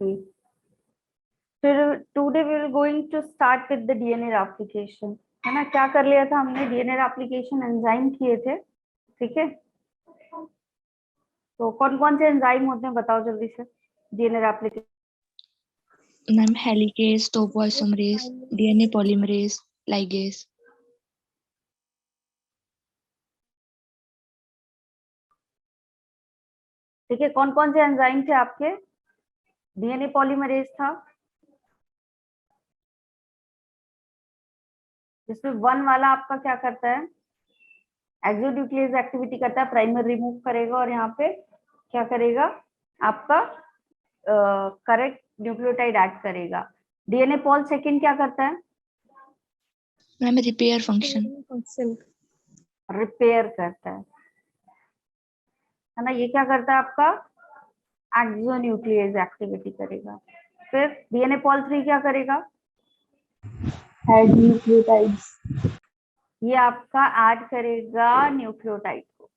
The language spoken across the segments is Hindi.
फिर today we will going to start with the DNA application, है ना। क्या कर लिया था हमने, डीएनए एप्लीकेशन एंजाइम किए थे, ठीक है। तो कौन कौन से एंजाइम होते हैं बताओ जल्दी से DNA application. Ma'am helicase, topoisomerase, DNA polymerase, ligase. ठीक है, कौन कौन से एंजाइम थे आपके, डीएनए पॉलीमरेज था जिसमें 1 वाला आपका क्या करता है, एक्सोन्यूक्लियस एक्टिविटी करता है, प्राइमर रिमूव करेगा और यहाँ पे क्या करेगा आपका करेक्ट न्यूक्लियोटाइड ऐड करेगा। डीएनए पॉल सेकंड क्या करता है, मैम रिपेयर फंक्शन। रिपेयर करता है ना। ये क्या करता है आपका, एक्सोन्यूक्लियस एक्टिविटी करेगा। फिर डीएनए पॉल 3 क्या करेगा, ऐड न्यूक्लियोटाइड्स, ये आपका ऐड करेगा न्यूक्लियोटाइड को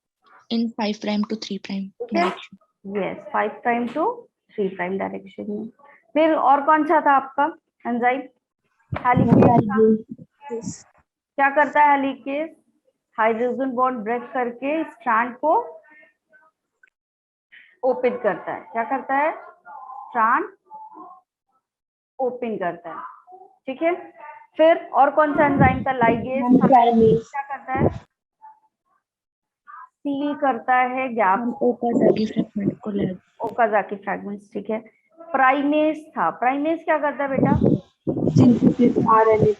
in 5 prime to 3 prime direction. Yes 5 prime to 3 prime direction में। फिर और कौन सा था आपका एंजाइम, हेलिकेज। क्या करता है हेलिकेज, हाइड्रोजन बॉन्ड ब्रेक करके स्ट्रैंड को ओपन करता है। क्या करता है, स्ट्रैंड ओपन करता है, ठीक है। फिर और कौन सा एंजाइम था, लाइगेज। क्या करता है, सील करता है गैप, ओकाजाकी फ्रैगमेंट को लैग। ओकाजाकी फ्रैगमेंट्स, ठीक है। प्राइमेस था, प्राइमेस क्या करता है बेटा, सिंथेसिस आरएनए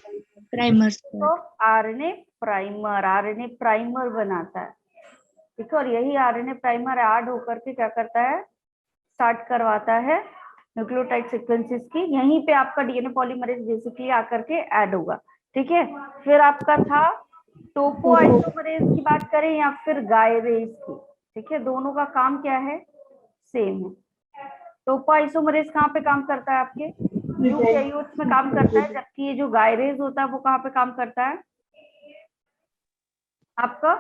प्राइमर्स तो आरएनए प्राइमर, आरएनए प्राइमर बनाता है, ठीक है। और यही आरएनए प्राइमर ऐड होकर के क्या करता है, स्टार्ट करवाता है न्यूक्लियोटाइड सीक्वेंसेस की। यहीं पे आपका डीएनए पॉलीमरेज बेसिकली आकर के ऐड होगा, ठीक है। फिर आपका था टोपो आइसोमरेज की बात करें या फिर गायरेज की, ठीक है, दोनों का काम क्या है, सेम है। टोपो आइसोमरेज कहाँ पे काम करता है, आपके यूकैरियोट्स में काम करता है, जबकि ये जो गायरेज होता है वो कहाँ पे काम करता है, आपका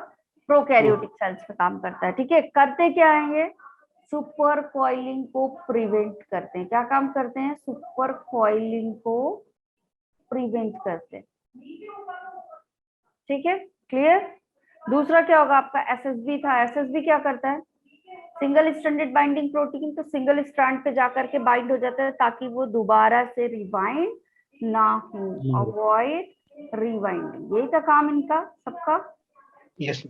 प्रोकैरियोटिक सेल्स पे काम करता है, ठीक है। करते क्या है ये, सुपर कॉइलिंग को प्रिवेंट करते हैं। क्या काम करते हैं, सुपर कॉइलिंग को प्रिवेंट करते हैं, ठीक है, क्लियर। दूसरा क्या होगा आपका, एसएसबी था। एसएसबी क्या करता है, सिंगल स्ट्रैंडेड बाइंडिंग प्रोटीन, तो सिंगल स्ट्रैंड पे जाकर के बाइंड हो जाता है ताकि वो दोबारा से रिबाइंड ना हो, अवॉइड रिबाइंडिंग। यही था काम इनका सबका, यस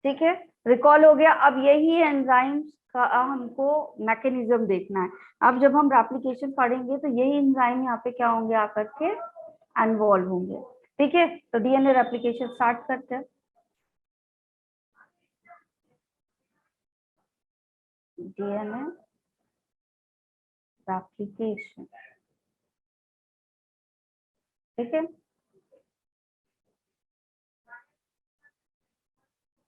ठीक है। रिकॉल हो गया। अब यही एंजाइम्स का हमको मैकेनिज्म देखना है। अब जब हम रेप्लिकेशन पढ़ेंगे तो यही एंजाइम यहाँ पे क्या होंगे, आकर के इन्वॉल्व होंगे, ठीक है। तो डीएनए रेप्लिकेशन स्टार्ट करते हैं। डीएनए रेप्लिकेशन, ठीक है,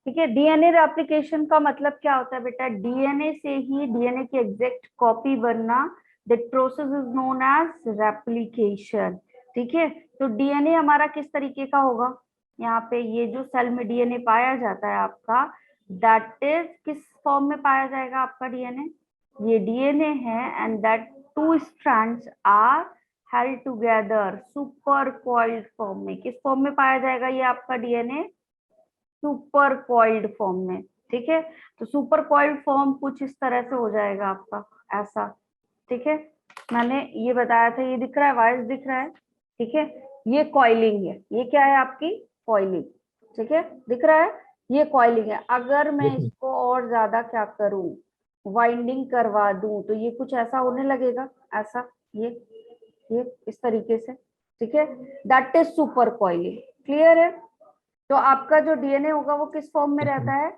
ठीक है। डीएनए रेप्लिकेशन का मतलब क्या होता है बेटा, डीएनए से ही डीएनए की एग्जैक्ट कॉपी बनना, that process is known as replication, ठीक है। तो डीएनए हमारा किस तरीके का होगा, यहाँ पे ये जो सेल में डीएनए पाया जाता है आपका, दैट इज किस फॉर्म में पाया जाएगा आपका डीएनए, ये डीएनए है and that 2 strands are held together super coiled form में। किस फॉर्म में पाया जाएगा ये आपका डीएनए, सुपर कॉइल्ड फॉर्म में, ठीक है। तो सुपर कॉइल्ड फॉर्म कुछ इस तरह से हो जाएगा आपका, ऐसा, ठीक है। मैंने ये बताया था, ये दिख रहा है, वायर्स दिख रहा है, ठीक है। ये कॉइलिंग है, ये क्या है आपकी कॉइलिंग, ठीक है, दिख रहा है, ये कॉइलिंग है। अगर मैं इसको और ज्यादा क्या करूं, वाइंडिंग करवा दूं, तो ये कुछ ऐसा होने लगेगा, ऐसा, ये इस तरीके से, ठीक है। That is super coiling, clear है। तो आपका जो डीएनए होगा वो किस फॉर्म में रहता है,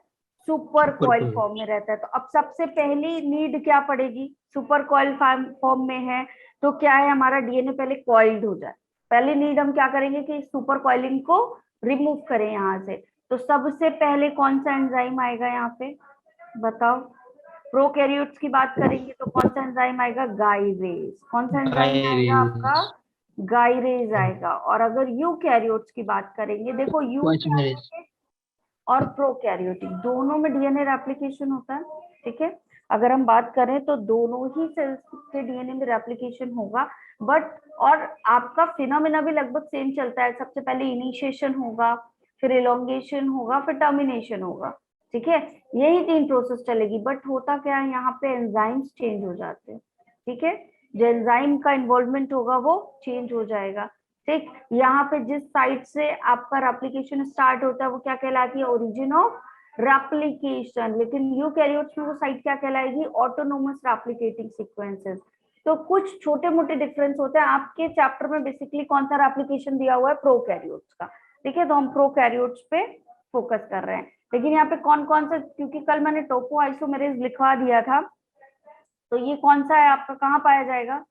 सुपर कॉइल फॉर्म में रहता है। तो अब सबसे पहली नीड क्या पड़ेगी, सुपर कॉइल फॉर्म में है तो क्या है, हमारा डीएनए पहले कॉइल्ड हो जाए। पहली नीड हम क्या करेंगे कि सुपर कॉइलिंग को रिमूव करें यहाँ से। तो सबसे पहले कौन सा एंजाइम आएगा यहाँ पे बताओ, प्रोकैरियोट्स की बात करेंगे तो कौन सा एंजाइम आएगा, गाइरेज। कौन सा एंजाइम आएगा आपका, गाइरेज आएगा। और अगर यूकैरियोट्स की बात करेंगे, देखो यूकैरियोटिक और प्रोकैरियोटिक दोनों में डीएनए रेप्लिकेशन होता है, ठीक है। अगर हम बात करें तो दोनों ही सेल्स के डीएनए में रेप्लिकेशन होगा, बट और आपका फिनोमेना भी लगभग सेम चलता है। सबसे पहले इनिशिएशन होगा, फिर एलोंगेशन होगा, फिर टर्मिनेशन होगा, ठीक है, यही 3 प्रोसेस चलेगी। बट होता क्या है, यहाँ पे एंजाइम्स चेंज हो जाते हैं, ठीक है, जो एंजाइम का इन्वॉल्वमेंट होगा वो चेंज हो जाएगा, ठीक। यहाँ पे जिस साइट से आपका रेप्लिकेशन स्टार्ट होता है वो क्या कहलाती है, ओरिजिन ऑफ रेप्लिकेशन। लेकिन यूकैरियोट्स में वो साइट क्या कहलाएगी, ऑटोनोमस रेप्लिकेटिंग सीक्वेंसेस। तो कुछ छोटे मोटे डिफरेंस होते हैं। आपके चैप्टर में बेसिकली कौन सा रेप्लिकेशन दिया हुआ है, प्रोकैरियोट्स का, ठीक है, तो हम प्रोकैरियोट्स पे फोकस कर रहे हैं। लेकिन यहाँ पे कौन कौन सा, क्योंकि कल मैंने टोपो आइसोमेरेज लिखवा दिया था, तो ये कौन सा है आपका, कहाँ पाया जाएगा,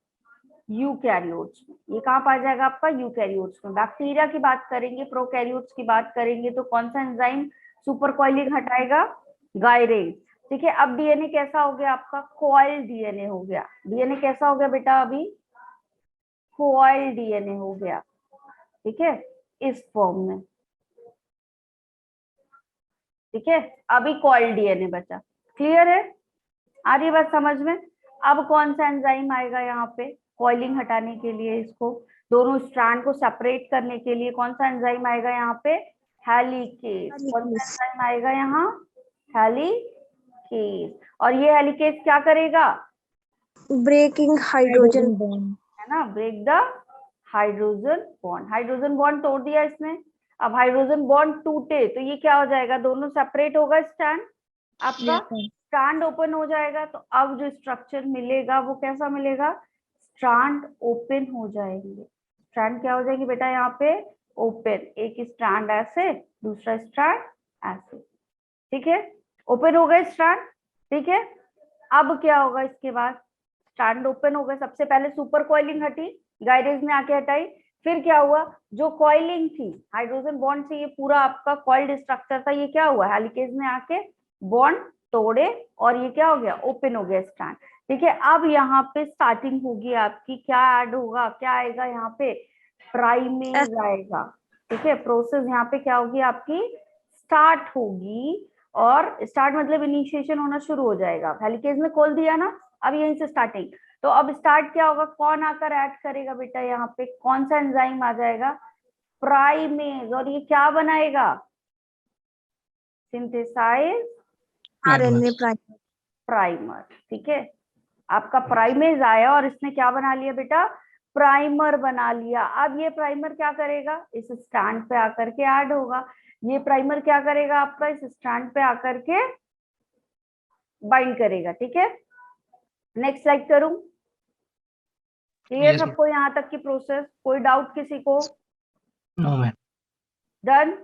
यूकैरियोट्स में। ये कहाँ पाया जाएगा आपका, यूकैरियोट्स में। बैक्टीरिया की बात करेंगे, प्रोकैरियोट्स की बात करेंगे, तो कौन सा एंजाइम सुपर कॉइलिंग हटाएगा, गायरेज, ठीक है। अब डीएनए कैसा हो गया आपका, कॉइल डीएनए हो गया। डीएनए कैसा हो गया बेटा, अभी कॉइल डीएनए हो गया, ठीक है, इस फॉर्म में, ठीक है। अभी कॉइल डीएनए बचा, क्लियर है, आ रही बात समझ में। अब कौन सा एंजाइम आएगा यहाँ पे, कॉइलिंग हटाने के लिए, इसको दोनों स्ट्रैंड को सेपरेट करने के लिए कौन सा एंजाइम आएगा यहाँ पे, हेलिकेज। कौन सा एंजाइम आएगा यहाँ, हेलिकेज। और ये हेलिकेज क्या करेगा, ब्रेकिंग हाइड्रोजन बॉन्ड। है ना, break the hydrogen bond. Hydrogen bond तोड़ दिया इसने। अब हाइड्रोजन बॉन्ड टूटे तो ये क्या हो जाएगा, दोनों सेपरेट होगा स्ट्रैंड, आपका स्ट्रैंड ओपन हो जाएगा। तो अब जो स्ट्रक्चर मिलेगा वो कैसा मिलेगा, स्ट्रैंड ओपन हो जाएंगे। स्ट्रैंड क्या हो जाएगी बेटा, यहाँ पे ओपन, एक स्ट्रैंड ऐसे, दूसरा स्ट्रैंड ऐसे, ठीक है, ओपन हो गए स्ट्रैंड, ठीक है। अब क्या होगा इसके बाद, स्ट्रैंड ओपन हो गए, सबसे पहले सुपर कॉइलिंग हटी, गायरेज ने आके हटाई। फिर क्या हुआ, जो कॉइलिंग थी हाइड्रोजन बॉन्ड से, ये पूरा आपका कॉइल्ड स्ट्रक्चर था, ये क्या हुआ, हेलिकेज ने आके बॉन्ड तोड़े और ये क्या हो गया, ओपन हो गया स्ट्रैंड, ठीक है। अब यहाँ पे स्टार्टिंग होगी आपकी, क्या ऐड होगा, क्या आएगा यहाँ पे, प्राइमेज आएगा, ठीक है। प्रोसेस यहाँ पे क्या होगी आपकी, स्टार्ट होगी। और स्टार्ट मतलब इनिशिएशन होना शुरू हो जाएगा, हेलिकेज ने खोल दिया ना, अब यहीं से स्टार्टिंग। तो अब स्टार्ट क्या होगा, कौन आकर ऐड करेगा बेटा, यहाँ पे कौन सा एंजाइम आ जाएगा, प्राइमेज। और ये क्या बनाएगा, सिंथेसाइज आरएनए प्राइमर, ठीक है। आपका प्राइमेज आया और इसने क्या बना लिया बेटा, प्राइमर बना लिया। अब ये प्राइमर क्या करेगा, इस स्टैंड पे आकर के ऐड होगा। ये प्राइमर क्या करेगा आपका, इस स्टैंड पे आकर के बाइंड करेगा, ठीक है। नेक्स्ट स्लाइड करूं, क्लियर सबको यहाँ तक की प्रोसेस, कोई डाउट किसी को, नो मैम, डन,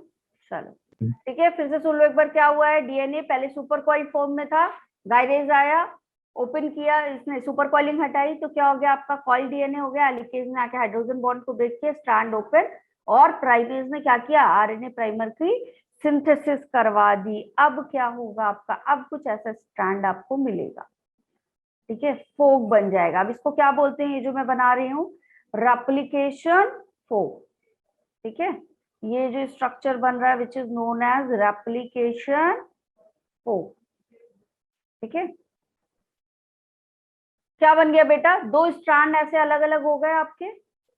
चलो ठीक है। फिर से सुन लो एक बार क्या हुआ है, डीएनए पहले सुपर कॉइल फॉर्म में था, गायरेज आया, ओपन किया, इसने सुपर कॉइलिंग हटाई, तो क्या हो गया आपका, कॉइल डीएनए हो गया। हेलिकेज ने आके हाइड्रोजन बॉन्ड को ब्रेक किया, स्ट्रैंड ओपन, और प्राइमेज ने क्या किया, आरएनए प्राइमर की सिंथेसिस करवा दी। अब क्या होगा आपका, अब कुछ ऐसा स्ट्रैंड आपको मिलेगा, ठीक है, फोक बन जाएगा। अब इसको क्या बोलते हैं, ये जो मैं बना रही हूँ, रेप्लिकेशन फोक, ठीक है। ये जो स्ट्रक्चर बन रहा है which is known as replication fork, ठीक है। क्या बन गया बेटा, 2 स्ट्रैंड ऐसे अलग अलग हो गए आपके,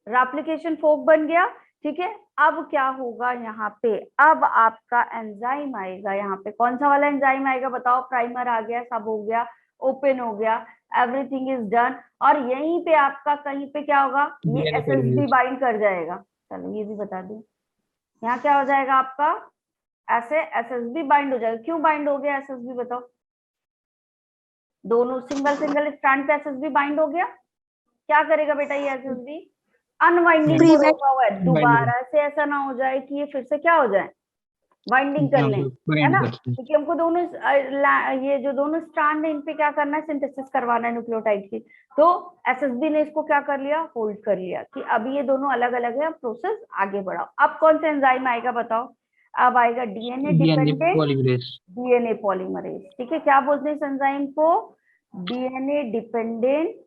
रेप्लिकेशन फोक बन गया, ठीक है। अब क्या होगा यहाँ पे, अब आपका एंजाइम आएगा, यहाँ पे कौन सा वाला एंजाइम आएगा बताओ, प्राइमर आ गया, सब हो गया, ओपन हो गया, एवरीथिंग इज डन। और यहीं पे आपका कहीं पे क्या होगा, ये एसएसबी बाइंड कर जाएगा। चलो ये भी बता दूं, यहाँ क्या हो जाएगा आपका, ऐसे एसएसबी बाइंड हो जाएगा। क्यों बाइंड हो गया एसएसबी बताओ, दोनों सिंगल सिंगल स्ट्रैंड पे एसएसबी बाइंड हो गया, क्या करेगा बेटा ये एसएसबी, अनवाइंडिंग को रोका हुआ है, दोबारा से ऐसा ना हो जाए कि ये फिर से क्या हो जाए, बाइंडिंग कर लें, है ना, क्योंकि हमको दोनों ये जो दोनों स्ट्रैंड है इन पे क्या करना है, सिंथेसिस करवाना है न्यूक्लियोटाइड की। तो एसएसबी ने इसको क्या कर लिया, होल्ड कर लिया कि अभी ये दोनों अलग अलग है, प्रोसेस आगे बढ़ाओ। अब कौन सा एंजाइम आएगा बताओ, अब आएगा डीएनए डिपेंडेंट डीएनए पॉलीमरेज, ठीक है। क्या बोलते हैं इस एंजाइम को, DNA dependent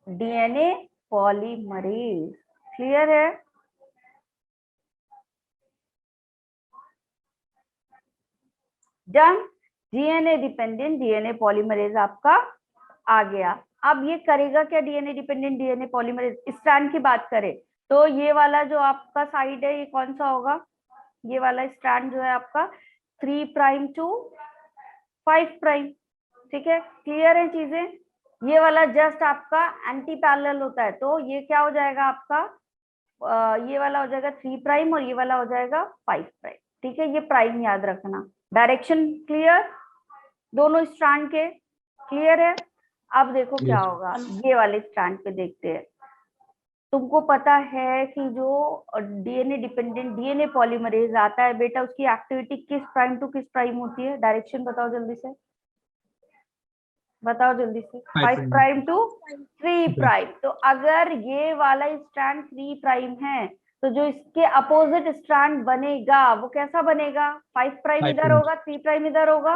DNA polymerase, clear है। Done. DNA dependent DNA polymerase आपका आ गया। अब ये करेगा क्या DNA dependent DNA polymerase? Strand की बात करें तो ये वाला जो आपका साइड है ये कौन सा होगा? ये वाला स्ट्रैंड जो है आपका 3 प्राइम टू 5 प्राइम। ठीक है, क्लियर है चीजें? ये वाला जस्ट आपका एंटी पैरेलल होता है, तो ये क्या हो जाएगा आपका? ये वाला हो जाएगा 3 प्राइम और ये वाला हो जाएगा 5 प्राइम। ठीक है, ये प्राइम याद रखना। डायरेक्शन क्लियर दोनों स्ट्रैंड के? क्लियर है? अब देखो क्या होगा, ये वाले स्ट्रैंड पे देखते हैं। तुमको पता है कि जो डीएनए डिपेंडेंट डीएनए पॉलीमरेज आता है बेटा, उसकी एक्टिविटी किस प्राइम टू किस प्राइम होती है? डायरेक्शन बताओ जल्दी से, बताओ जल्दी से। 5 प्राइम टू 3 प्राइम। तो अगर ये वाला स्ट्रैंड 3 प्राइम है तो जो इसके अपोजिट स्ट्रैंड बनेगा वो कैसा बनेगा? 5 प्राइम इधर होगा, 3 प्राइम इधर होगा।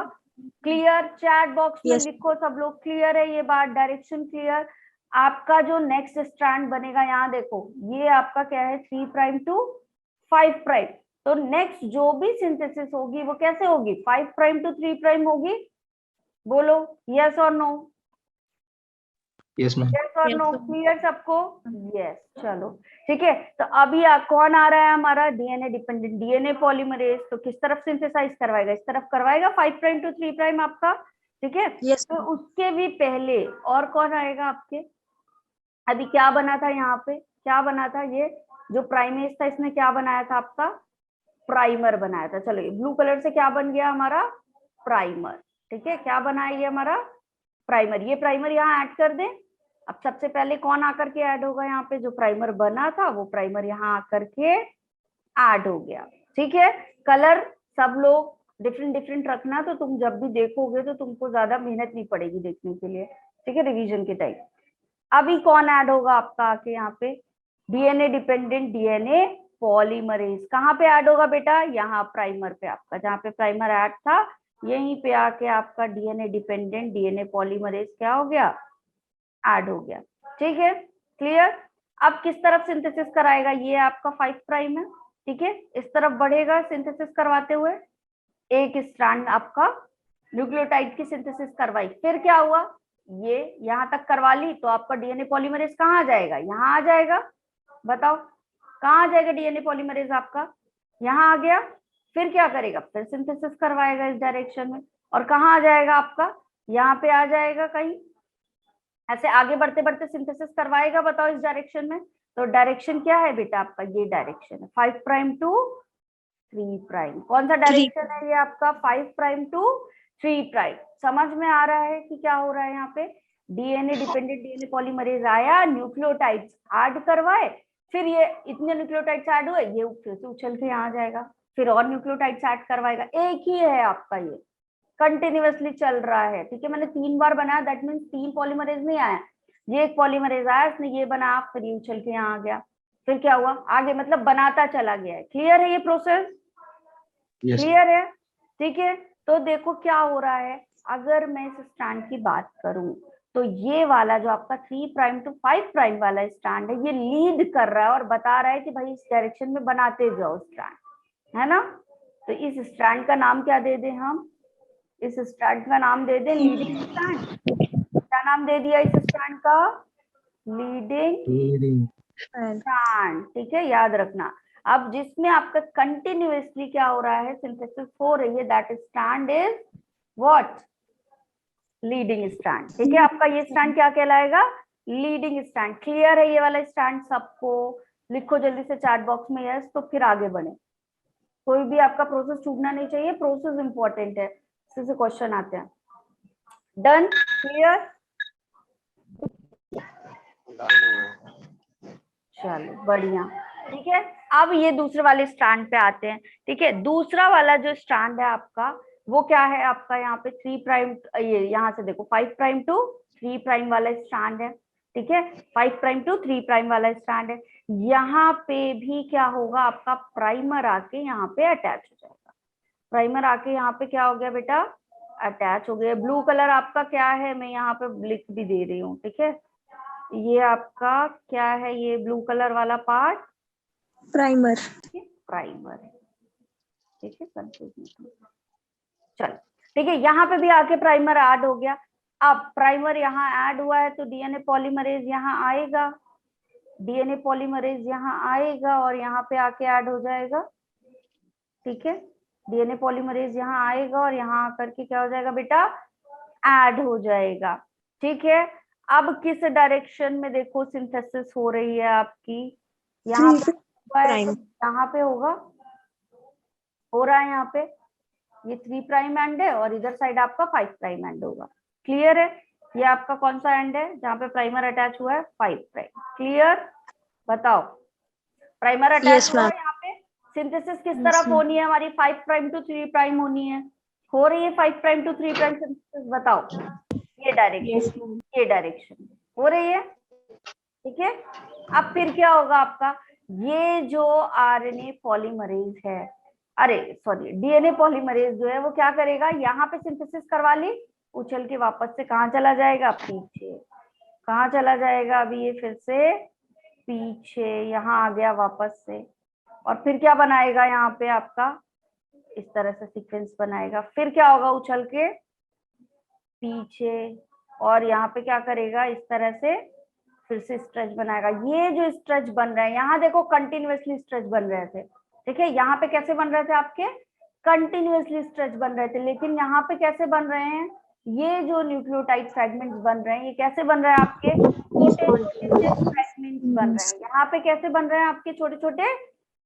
क्लियर? चैट बॉक्स में Yes. लिखो सब लोग, क्लियर है ये बात? Direction clear? आपका जो नेक्स्ट स्ट्रैंड बनेगा, यहाँ देखो ये आपका क्या है? 3 प्राइम टू 5 प्राइम। तो नेक्स्ट जो भी सिंथेसिस होगी वो कैसे होगी? 5 प्राइम टू 3 प्राइम होगी। बोलो यस और नो? Yes ma'am. यस और Yes, नो? ma'am. क्लियर सबको? यस, चलो ठीक है। तो अभी कौन आ रहा है हमारा? DNA dependent DNA polymerase. तो किस तरफ सिंथेसाइज करवाएगा? इस तरफ करवाएगा, 5 प्राइम टू 3 प्राइम आपका। ठीक है, Yes. तो उसके भी पहले और कौन आएगा आपके? अभी क्या बना था यहाँ पे? क्या बना था? ये जो प्राइमेज था इसने क्या बनाया था आपका? प्राइमर बनाया था। चलो ब्लू कलर से क्या बन गया हमारा? प्राइमर। ठीक है, क्या बना है ये हमारा? प्राइमर। ये प्राइमर यहाँ ऐड कर दें। अब सबसे पहले कौन आकर के ऐड होगा यहाँ पे? जो प्राइमर बना था वो प्राइमर यहाँ आकर के ऐड हो गया। ठीक है, कलर सब लोग डिफरेंट डिफरेंट रखना, तो तुम जब भी देखोगे तो तुमको ज्यादा मेहनत नहीं पड़ेगी देखने के लिए। ठीक है, रिवीजन के टाइम। अभी कौन ऐड होगा आपका आके यहाँ पे? DNA dependent DNA polymerase. कहाँ पे ऐड होगा बेटा? यहाँ प्राइमर पे आपका, जहाँ पे प्राइमर ऐड था यहीं पे आके आपका डीएनए डिपेंडेंट डीएनए पॉलीमरेज क्या हो गया? ऐड हो गया। ठीक है, क्लियर? अब किस तरफ सिंथेसिस कराएगा? ये आपका 5 प्राइम है। ठीक है, इस तरफ बढ़ेगा सिंथेसिस करवाते हुए। एक स्ट्रैंड आपका न्यूक्लियोटाइड की सिंथेसिस करवाई, फिर क्या हुआ? ये यहाँ तक करवा ली तो आपका डीएनए पॉलीमरेज कहाँ आ जाएगा? यहाँ आ जाएगा। बताओ कहाँ आ जाएगा डीएनए पॉलीमरेज आपका? यहाँ आ गया। फिर क्या करेगा? फिर सिंथेसिस करवाएगा इस डायरेक्शन में, और कहाँ आ जाएगा आपका? यहाँ पे आ जाएगा कहीं। ऐसे आगे बढ़ते बढ़ते सिंथेसिस करवाएगा। बताओ इस डायरेक्शन में। तो डायरेक्शन क्या है बेटा आपका? ये डायरेक्शन है 5 प्राइम टू 3 प्राइम। कौन सा डायरेक्शन है ये आपका? 5 प्राइम टू 3 प्राइम। समझ में आ रहा है कि क्या हो रहा है यहाँ पे? डीएनए डिपेंडेंट डीएनए पॉलीमरेज आया, न्यूक्लियोटाइड्स ऐड करवाए, फिर ये इतने न्यूक्लियोटाइड्स ऐड हुए, ये फिर से उछल के यहाँ आ जाएगा, फिर और न्यूक्लियोटाइड्स ऐड करवाएगा। एक ही है आपका, ये कंटिन्यूअसली चल रहा है। ठीक है, मैंने 3 बार बनाया, दैट मीन्स 3 पॉलीमरेज नहीं आया, ये एक पॉलीमरेज आया, इसने ये बनाया, फिर ये उछल के यहाँ आ गया, फिर क्या हुआ आगे, मतलब बनाता चला गया है। क्लियर है ये प्रोसेस? क्लियर है? ठीक है, तो देखो क्या हो रहा है। अगर मैं इस स्ट्रैंड की बात करूं तो ये वाला जो आपका 3 प्राइम टू 5 प्राइम वाला स्ट्रैंड है, ये लीड कर रहा है और बता रहा है कि भाई इस डायरेक्शन में बनाते जाओ स्ट्रैंड, है ना? तो इस स्ट्रैंड का नाम क्या दे दें हम? इस स्ट्रैंड का नाम दे दें लीडिंग स्ट्रैंड। क्या नाम दे दिया इस स्ट्रैंड का? Leading strand. ठीक है, याद रखना। अब जिसमें आपका कंटिन्यूअसली क्या हो रहा है, सिंथेसिस हो रही है, that strand is what? Leading strand. ठीक है, आपका ये स्ट्रैंड क्या कहलाएगा? Leading strand. क्लियर है ये वाला स्ट्रैंड सबको? लिखो जल्दी से चैट बॉक्स में यस, तो फिर आगे बढ़े। कोई भी आपका प्रोसेस छूटना नहीं चाहिए, प्रोसेस इंपॉर्टेंट है, इससे से क्वेश्चन आते हैं। डन? क्लियर? चलो बढ़िया। ठीक है, अब ये दूसरे वाले स्ट्रैंड पे आते हैं। ठीक है, दूसरा वाला जो स्ट्रैंड है आपका वो क्या है आपका? यहाँ पे 3 प्राइम, ये यहाँ से देखो 5 प्राइम टू 3 प्राइम वाला स्ट्रैंड है। ठीक है, 5 प्राइम टू 3 प्राइम वाला स्ट्रैंड है। यहाँ पे भी क्या होगा आपका? प्राइमर आके यहाँ पे अटैच हो जाएगा। प्राइमर आके यहाँ पे क्या हो गया बेटा? अटैच हो गया। ब्लू कलर आपका क्या है? मैं यहाँ पे लिख भी दे रही हूँ। ठीक है, ये आपका क्या है? ये ब्लू कलर वाला पार्ट Primer. प्राइमर है। ठीक है, कंफ्यूज नहीं। चलो ठीक है, यहाँ पे भी आके प्राइमर ऐड हो गया। अब प्राइमर यहाँ ऐड हुआ है तो डीएनए पॉलीमरेज यहाँ आएगा, डीएनए पॉलीमरेज यहाँ आएगा और यहाँ पे आके ऐड हो जाएगा। ठीक है, डीएनए पॉलीमरेज यहाँ आएगा और यहाँ आकर के क्या हो जाएगा बेटा, ऐड हो जाएगा। ठीक है, अब किस डायरेक्शन में देखो सिंथेसिस हो रही है आपकी, यहाँ पे हुआ है तो यहाँ पे होगा, हो रहा है यहाँ पे, ये 3 प्राइम एंड है और इधर साइड आपका 5 प्राइम एंड होगा। क्लियर है, ये आपका कौन सा एंड है जहाँ पे प्राइमर अटैच हुआ है, 5 प्राइम। क्लियर, बताओ प्राइमर अटैच हुआ है यहाँ पे, सिंथेसिस किस तरफ होनी है हमारी, 5 प्राइम टू 3 प्राइम होनी है, हो रही है 5 प्राइम टू 3 प्राइम सिंथेसिस, बताओ ये डायरेक्शन, ये डायरेक्शन हो रही है। ठीक है, अब फिर क्या होगा आपका, ये जो आरएनए पॉलीमरेज है, अरे सॉरी डीएनए पॉलीमरेज जो है वो क्या करेगा, यहाँ पे सिंथेसिस करवा ली, उछल के वापस से कहाँ चला जाएगा, पीछे। कहाँ चला जाएगा, अभी ये फिर से पीछे, यहाँ आ गया वापस से, और फिर क्या बनाएगा यहाँ पे आपका, इस तरह से सीक्वेंस बनाएगा। फिर क्या होगा, उछल के पीछे, और यहाँ पे क्या करेगा, इस तरह से फिर से स्ट्रेच बनाएगा। ये जो स्ट्रेच बन रहा है यहाँ देखो, कंटिन्यूअसली स्ट्रेच बन रहे थे। ठीक है, यहाँ पे कैसे बन रहे थे आपके, कंटिन्यूअसली स्ट्रेच बन रहे थे, लेकिन यहाँ पे कैसे बन रहे हैं, ये जो न्यूक्लियोटाइड फ्रैगमेंट्स बन रहे हैं, ये कैसे बन रहे हैं आपके, छोटे छोटे फ्रैगमेंट्स बन रहे हैं। यहाँ पे कैसे बन रहे हैं आपके, छोटे छोटे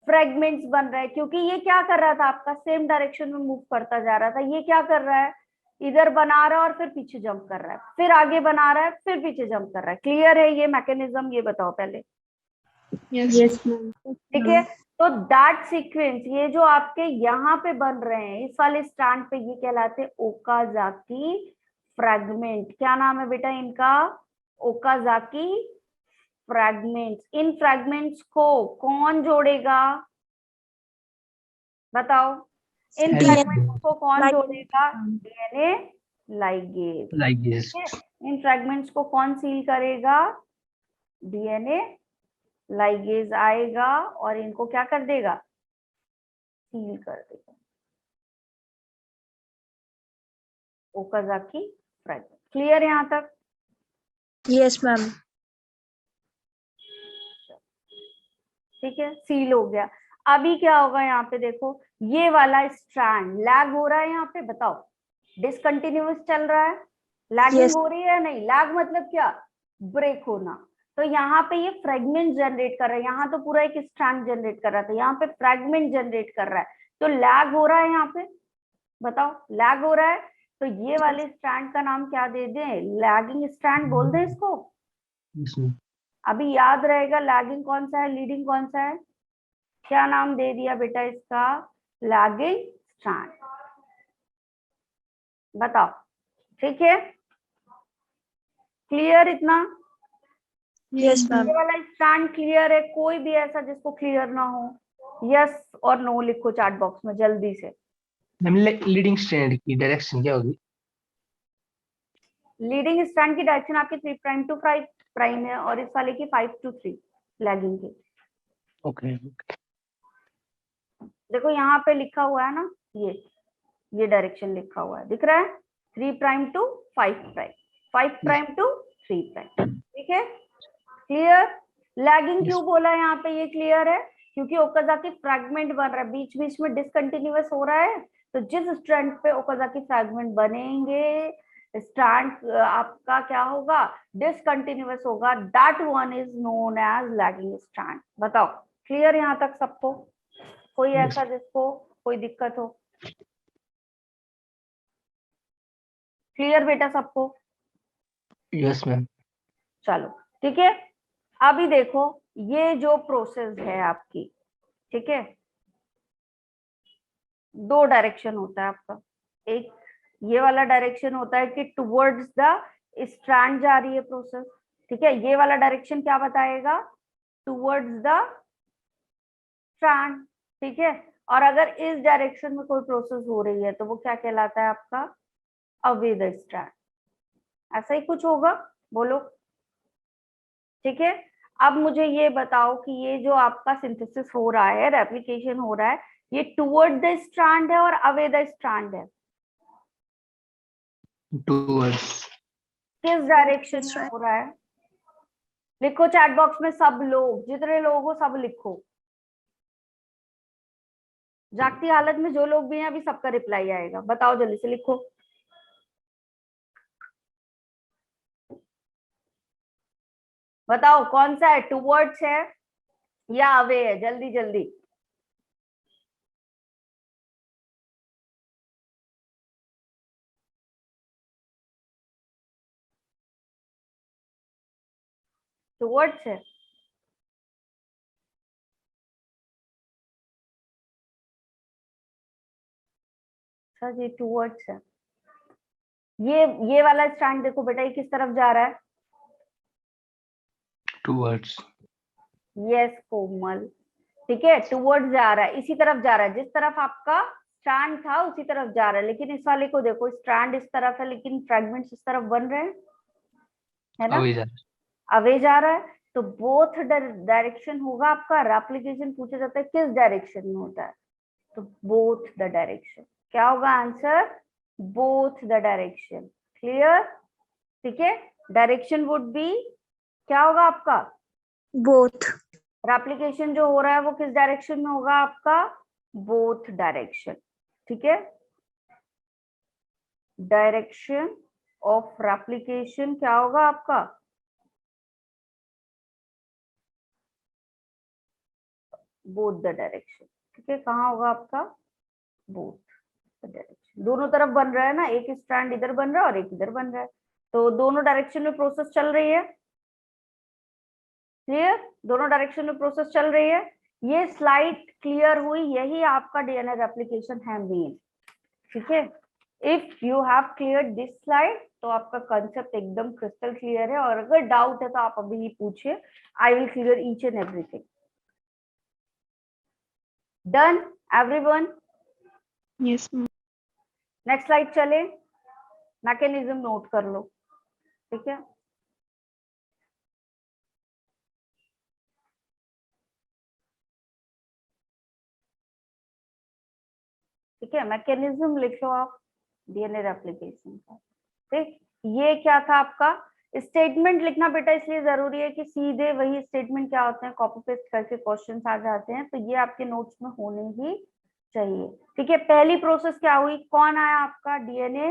फ्रैगमेंट्स बन रहे हैं, क्योंकि ये क्या कर रहा था आपका, सेम डायरेक्शन में मूव करता जा रहा था। ये क्या कर रहा है, इधर बना रहा है और फिर पीछे जंप कर रहा है, फिर आगे बना रहा है, फिर पीछे जंप कर रहा है। क्लियर है ये मैकेनिज्म, ये बताओ पहले। Yes. ठीक है, तो दैट सीक्वेंस, ये जो आपके यहाँ पे बन रहे हैं इस वाले स्टैंड पे, ये कहलाते हैं ओकाजाकी फ्रैगमेंट। क्या नाम है बेटा इनका, ओकाजाकी फ्रैगमेंट्स। इन फ्रैगमेंट्स को कौन जोड़ेगा, बताओ, इन फ्रैगमेंट्स को कौन जोड़ेगा, डीएनए लाइगेज। Ligase. इन फ्रैगमेंट्स को कौन सील करेगा, डीएनए लाइगेज आएगा और इनको क्या कर देगा, सील कर देगा। Okazaki fragment. क्लियर यहाँ तक, यस मैम। ठीक है, सील हो गया। अभी क्या होगा यहाँ पे देखो, ये वाला स्ट्रैंड लैग हो रहा है यहाँ पे, बताओ डिसकंटिन्यूअस चल रहा है, लैगिंग Yes. हो रही है नहीं, लैग मतलब क्या, ब्रेक होना। तो यहाँ पे ये फ्रेगमेंट जनरेट कर रहा है, यहाँ तो पूरा एक स्ट्रैंड जनरेट कर रहा था, यहाँ पे फ्रेगमेंट जनरेट कर रहा है, तो लैग हो रहा है यहाँ पे, बताओ लैग हो रहा है। तो ये वाले स्ट्रैंड का नाम क्या दे दें, लैगिंग स्ट्रैंड बोल दें इसको। Yes, ma'am. अभी याद रहेगा लैगिंग कौन सा है, लीडिंग कौन सा है, क्या नाम दे दिया बेटा इसका, लैगिंग स्ट्रैंड। बताओ, ठीक है, क्लियर इतना, यस मैम। ये वाला स्टैंड क्लियर है, कोई भी ऐसा जिसको क्लियर ना हो, यस और नो लिखो चैट बॉक्स में जल्दी से। मैम लीडिंग स्ट्रैंड की डायरेक्शन क्या होगी? लीडिंग स्ट्रैंड की डायरेक्शन आपकी 3 प्राइम टू 5 प्राइम है और इस वाले की 5 to 3 लैगिंग की। ओके। देखो यहाँ पे लिखा हुआ है ना, ये डायरेक्शन लिखा हुआ है, दिख रहा है, 3 prime to 5 prime, 5 prime to 3 prime. ठीक है, क्लियर। लैगिंग क्यों बोला है यहाँ पे, ये क्लियर है, क्योंकि ओकाजाकी फ्रैगमेंट बन रहा है, बीच बीच में डिसकंटिन्यूअस हो रहा है, तो जिस स्ट्रैंड पे ओकाजाकी फ्रैगमेंट बनेंगे, स्ट्रैंड आपका क्या होगा, डिसकंटिन्यूअस होगा, that one is known as lagging strand. बताओ क्लियर यहाँ तक सबको, कोई ऐसा जिसको कोई दिक्कत हो, क्लियर बेटा सबको। Yes ma'am. चलो ठीक है, अभी देखो ये जो प्रोसेस है आपकी, ठीक है, 2 डायरेक्शन होता है आपका, एक ये वाला डायरेक्शन होता है कि टुवर्ड्स द स्ट्रैंड जा रही है प्रोसेस, ठीक है, ये वाला डायरेक्शन क्या बताएगा, टुवर्ड्स द स्ट्रैंड, ठीक है। और अगर इस डायरेक्शन में कोई प्रोसेस हो रही है तो वो क्या कहलाता है आपका, अवे द स्ट्रैंड, ऐसा ही कुछ होगा, बोलो, ठीक है। अब मुझे ये बताओ कि ये जो आपका सिंथेसिस हो रहा है, रेप्लिकेशन हो रहा है, ये टुवर्ड द स्ट्रैंड है और अवे द स्ट्रैंड है, towards, किस डायरेक्शन That's में right. हो रहा है? लिखो चैट बॉक्स में, सब लोग, जितने लोग हो सब लिखो। जागती हालत में जो लोग भी हैं अभी सबका रिप्लाई आएगा, बताओ जल्दी से लिखो। बताओ कौन सा है, टुवर्ड्स है या अवे है? जल्दी जल्दी। टुवर्ड्स है। अच्छा जी, टुवर्ड्स है। ये वाला स्टैंड देखो बेटा, ये किस तरफ जा रहा है? towards, यस कोमल, ठीक है, टुवर्ड्स जा रहा है, इसी तरफ जा रहा है, जिस तरफ आपका स्ट्रैंड था उसी तरफ जा रहा है। लेकिन इस वाले को देखो, स्ट्रैंड इस तरफ है लेकिन फ्रेगमेंट्स इस तरफ बन रहे हैं, है ना? away जा, अवे जा रहा है, तो बोथ डायरेक्शन होगा आपका। रेप्लिकेशन पूछा जाता है किस डायरेक्शन में होता है, तो बोथ द डायरेक्शन। क्या होगा answer? Both the direction. Clear? ठीक है, डायरेक्शन वुड बी, क्या होगा आपका? Both. रेप्लिकेशन जो हो रहा है वो किस डायरेक्शन में होगा आपका? Both direction. ठीक है, डायरेक्शन ऑफ रेप्लिकेशन क्या होगा आपका? Both the direction. ठीक है, कहाँ होगा आपका? Both the direction. दोनों तरफ बन रहा है ना, एक स्ट्रैंड इधर बन रहा है और एक इधर बन रहा है, तो दोनों डायरेक्शन में प्रोसेस चल रही है। क्लियर? दोनों डायरेक्शन में प्रोसेस चल रही है। ये स्लाइड क्लियर हुई? यही आपका डीएनए रेप्लिकेशन है मेन। ठीक है, if you have clear this slide तो आपका कंसेप्ट एकदम क्रिस्टल क्लियर है, और अगर डाउट है तो आप अभी ही पूछिए, I will clear each and everything. Done everyone? Yes, ma'am. Next slide चले, मैकेनिज्म नोट कर लो। ठीक है, ठीक है, मैकेनिज्म लिख लो आप डीएनए रेप्लिकेशन का। ठीक, ये क्या था आपका? स्टेटमेंट लिखना बेटा इसलिए जरूरी है कि सीधे वही स्टेटमेंट क्या होते हैं कॉपी पेस्ट करके क्वेश्चंस आ जाते हैं, तो ये आपके नोट्स में होने ही चाहिए। ठीक है, पहली प्रोसेस क्या हुई? कौन आया आपका? डीएनए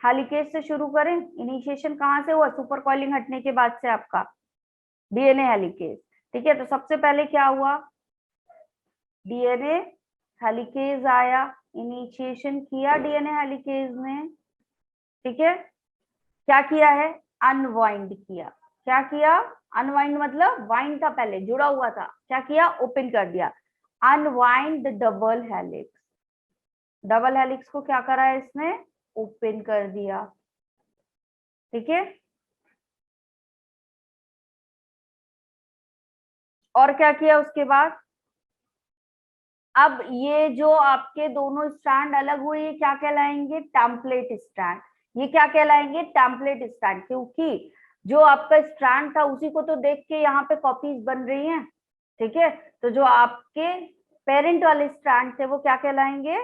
हेलिकेज से शुरू करें। इनिशिएशन कहाँ से हुआ? सुपर कॉइलिंग हटने के बाद से आपका डीएनए हेलिकेज। ठीक है, तो सबसे पहले क्या हुआ? डीएनए हेलिकेज आया, इनिशिएशन किया डीएनए हेलिकेज ने। ठीक है, क्या किया है? अनवाइंड किया। क्या किया? अनवाइंड मतलब वाइंड था पहले, जुड़ा हुआ था, क्या किया? ओपन कर दिया। Unwind double helix. Double helix को क्या करा है इसने? ओपन कर दिया। ठीक है, और क्या किया उसके बाद? अब ये जो आपके दोनों स्ट्रैंड अलग हुए, ये क्या कहलाएंगे? Template strand. ये क्या कहलाएंगे? टेम्पलेट स्ट्रैंड, क्योंकि जो आपका स्ट्रैंड था उसी को तो देख के यहाँ पे कॉपीज बन रही हैं। ठीक है, तो जो आपके पेरेंट वाले स्ट्रैंड थे वो क्या कहलाएंगे?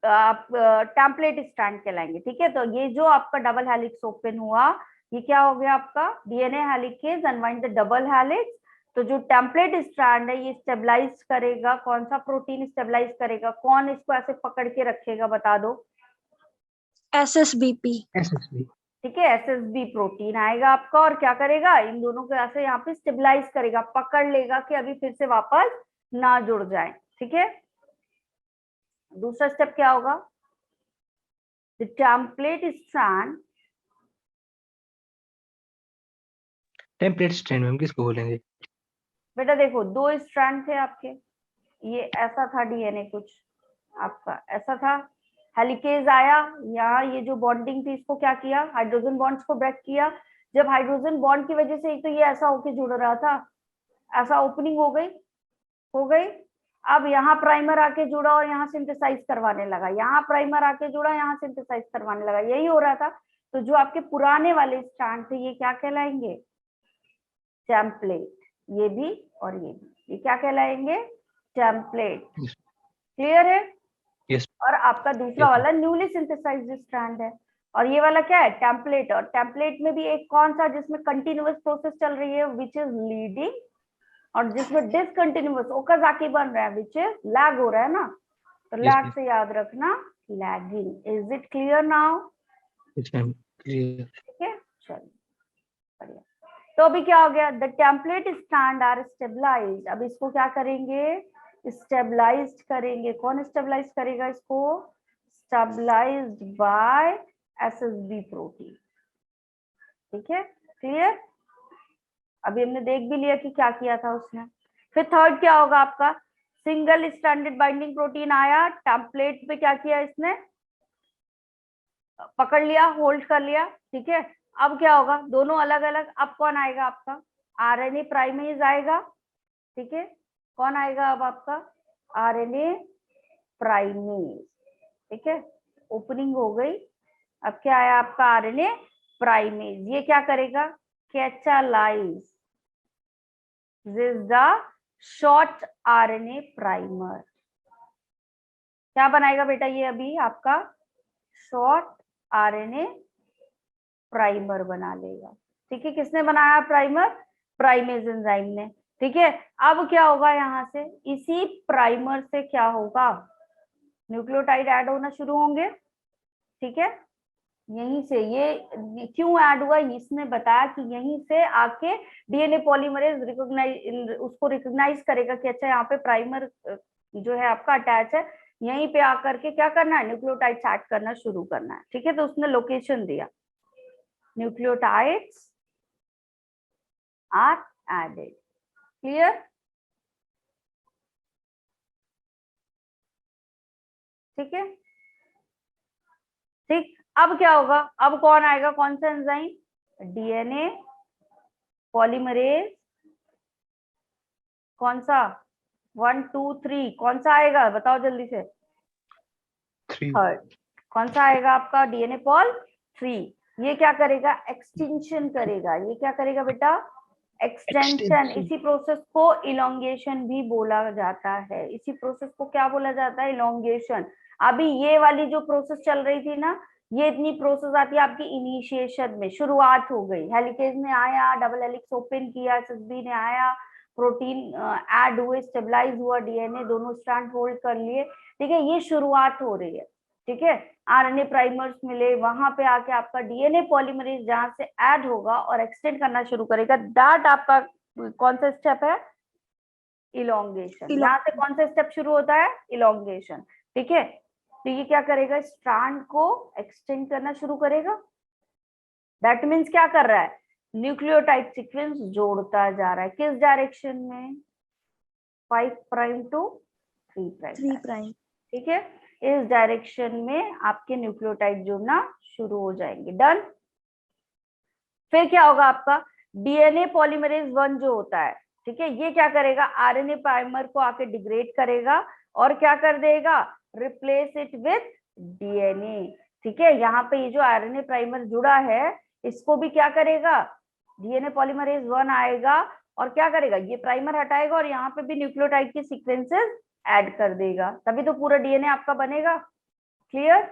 आप टेम्पलेट स्ट्रैंड कहलाएंगे। ठीक है, तो ये जो आपका डबल हेलिक्स ओपन हुआ, ये क्या हो गया आपका? DNA helicase unwind the double helix. तो जो टेम्पलेट स्ट्रैंड है ये स्टेबलाइज करेगा, कौन सा प्रोटीन स्टेबलाइज करेगा? कौन इसको ऐसे पकड़ के रखेगा, बता दो? SSBP. SSB, ठीक है, एसएसबी प्रोटीन आएगा आपका, और क्या करेगा? इन दोनों को ऐसे यहाँ पे स्टेबलाइज करेगा, पकड़ लेगा कि अभी फिर से वापस ना जुड़ जाए। ठीक है, दूसरा स्टेप क्या होगा? The template strand. Template strand ma'am किसको बोलेंगे? बेटा देखो, दो स्ट्रैंड थे आपके, ये ऐसा था डीएनए, कुछ आपका ऐसा था, हेलिकेज आया, यहाँ ये जो बॉन्डिंग थी इसको क्या किया? हाइड्रोजन बॉन्ड्स को ब्रेक किया। जब हाइड्रोजन बॉन्ड की वजह से एक तो ये ऐसा होके जुड़ रहा था, ऐसा ओपनिंग हो गई। अब यहाँ प्राइमर आके जुड़ा और यहाँ सिंथेसाइज करवाने लगा, यहाँ प्राइमर आके जुड़ा, यहाँ सिंथेसाइज करवाने लगा, यही हो रहा था। तो जो आपके पुराने वाले स्ट्रैंड थे ये क्या कहलाएंगे? टेम्पलेट। ये भी और ये भी, ये क्या कहलाएंगे? टेम्पलेट। Yes. क्लियर है? Yes. और आपका दूसरा Yes, वाला न्यूली सिंथेसाइज्ड स्ट्रैंड है, और ये वाला क्या है, टेम्पलेट। और टेम्पलेट में भी एक कौन सा, जिसमें कंटिन्यूअस प्रोसेस चल रही है, विच इज लीडिंग, और जिसमें डिसकंटिन्यूअस ओकाजाकी बन रहा है, विच इज लैग हो रहा है ना, तो Yes, लैग ma'am. से याद रखना lagging. Is it clear now? Yes, ma'am. Clear. ठीक है, चलिए बढ़िया। तो अभी क्या हो गया, the template stand are stabilized. अब इसको क्या करेंगे, स्टेबलाइज्ड करेंगे। कौन स्टेबलाइज करेगा इसको, स्टेबलाइज्ड बाय एसएसबी प्रोटीन। ठीक है, क्लियर। अभी हमने देख भी लिया कि क्या किया था उसने। फिर थर्ड क्या होगा आपका, सिंगल स्ट्रैंडेड बाइंडिंग प्रोटीन आया, टेम्पलेट पे क्या किया इसने, पकड़ लिया, होल्ड कर लिया। ठीक है, अब क्या होगा, दोनों अलग अलग। अब कौन आएगा आपका, आरएनए प्राइमेज आएगा। ठीक है, कौन आएगा अब आपका, आरएनए प्राइमेज। ठीक है, ओपनिंग हो गई। अब क्या आया आपका, आरएनए प्राइमेज। ये क्या करेगा, catalyse this the short RNA primer. क्या बनाएगा बेटा ये अभी आपका, शॉर्ट आरएनए प्राइमर बना लेगा। ठीक है, किसने बनाया प्राइमर, प्राइमेज एंजाइम ने। ठीक है, अब क्या होगा, यहाँ से इसी प्राइमर से क्या होगा, न्यूक्लियोटाइड ऐड होना शुरू होंगे। ठीक है, यहीं से ये क्यों ऐड हुआ, इसने बताया कि यहीं से आके डीएनए पॉलीमरेज रिकॉग्नाइज, उसको रिकॉग्नाइज करेगा कि अच्छा यहाँ पे प्राइमर जो है आपका अटैच है, यहीं पे आकर के क्या करना है, न्यूक्लियोटाइड ऐड करना शुरू करना है। ठीक है, तो उसने लोकेशन दिया, न्यूक्लियोटाइड्स आर एडेड। क्लियर, ठीक है, ठीक। अब क्या होगा, अब कौन आएगा, कौन सा एंजाइम, डीएनए पॉलीमरेज, कौन सा, 1 2 3, कौन सा आएगा बताओ जल्दी से, 3. थर्ड। कौन सा आएगा आपका, डीएनए पॉल 3। ये क्या करेगा, एक्सटेंशन करेगा। ये क्या करेगा बेटा, एक्सटेंशन। Extension. इसी प्रोसेस को इलोंगेशन भी बोला जाता है। इसी प्रोसेस को क्या बोला जाता है, इलोंगेशन। अभी ये वाली जो प्रोसेस चल रही थी ना, ये इतनी प्रोसेस आती है आपकी इनिशिएशन में, शुरुआत हो गई, हेलिकेज ने आया, डबल हेलिक्स ओपन किया, एसएसबी ने आया, प्रोटीन ऐड हुए, स्टेबलाइज हुआ, डीएनए दोनों स्ट्रैंड होल्ड कर लिए। ठीक है, ये शुरुआत हो रही है। ठीक है, आरएनए प्राइमर्स मिले, वहां पे आके आपका डीएनए पॉलीमरेज जहां से ऐड होगा और एक्सटेंड करना शुरू करेगा, दैट आपका कौन सा स्टेप है, इलोंगेशन। यहाँ से कौन सा स्टेप शुरू होता है, इलोंगेशन। ठीक है, तो ये क्या करेगा, स्ट्रैंड को एक्सटेंड करना शुरू करेगा। दैट मीन्स क्या कर रहा है, न्यूक्लियोटाइड सीक्वेंस जोड़ता जा रहा है, किस डायरेक्शन में, 5 प्राइम टू 3 प्राइम। 3 प्राइम। ठीक है, इस डायरेक्शन में आपके न्यूक्लियोटाइड जुड़ना शुरू हो जाएंगे। डन। फिर क्या होगा आपका, डीएनए पॉलीमरेज 1 जो होता है, ठीक है, ये क्या करेगा, आरएनए प्राइमर को आके डिग्रेड करेगा और क्या कर देगा, रिप्लेस इट विथ डीएनए। ठीक है, यहाँ पे ये जो आरएनए प्राइमर जुड़ा है, इसको भी क्या करेगा, डीएनए पॉलीमरेज 1 आएगा और क्या करेगा, ये प्राइमर हटाएगा और यहाँ पे भी न्यूक्लियोटाइड के सीक्वेंसेस ऐड कर देगा, तभी तो पूरा डीएनए आपका बनेगा। क्लियर,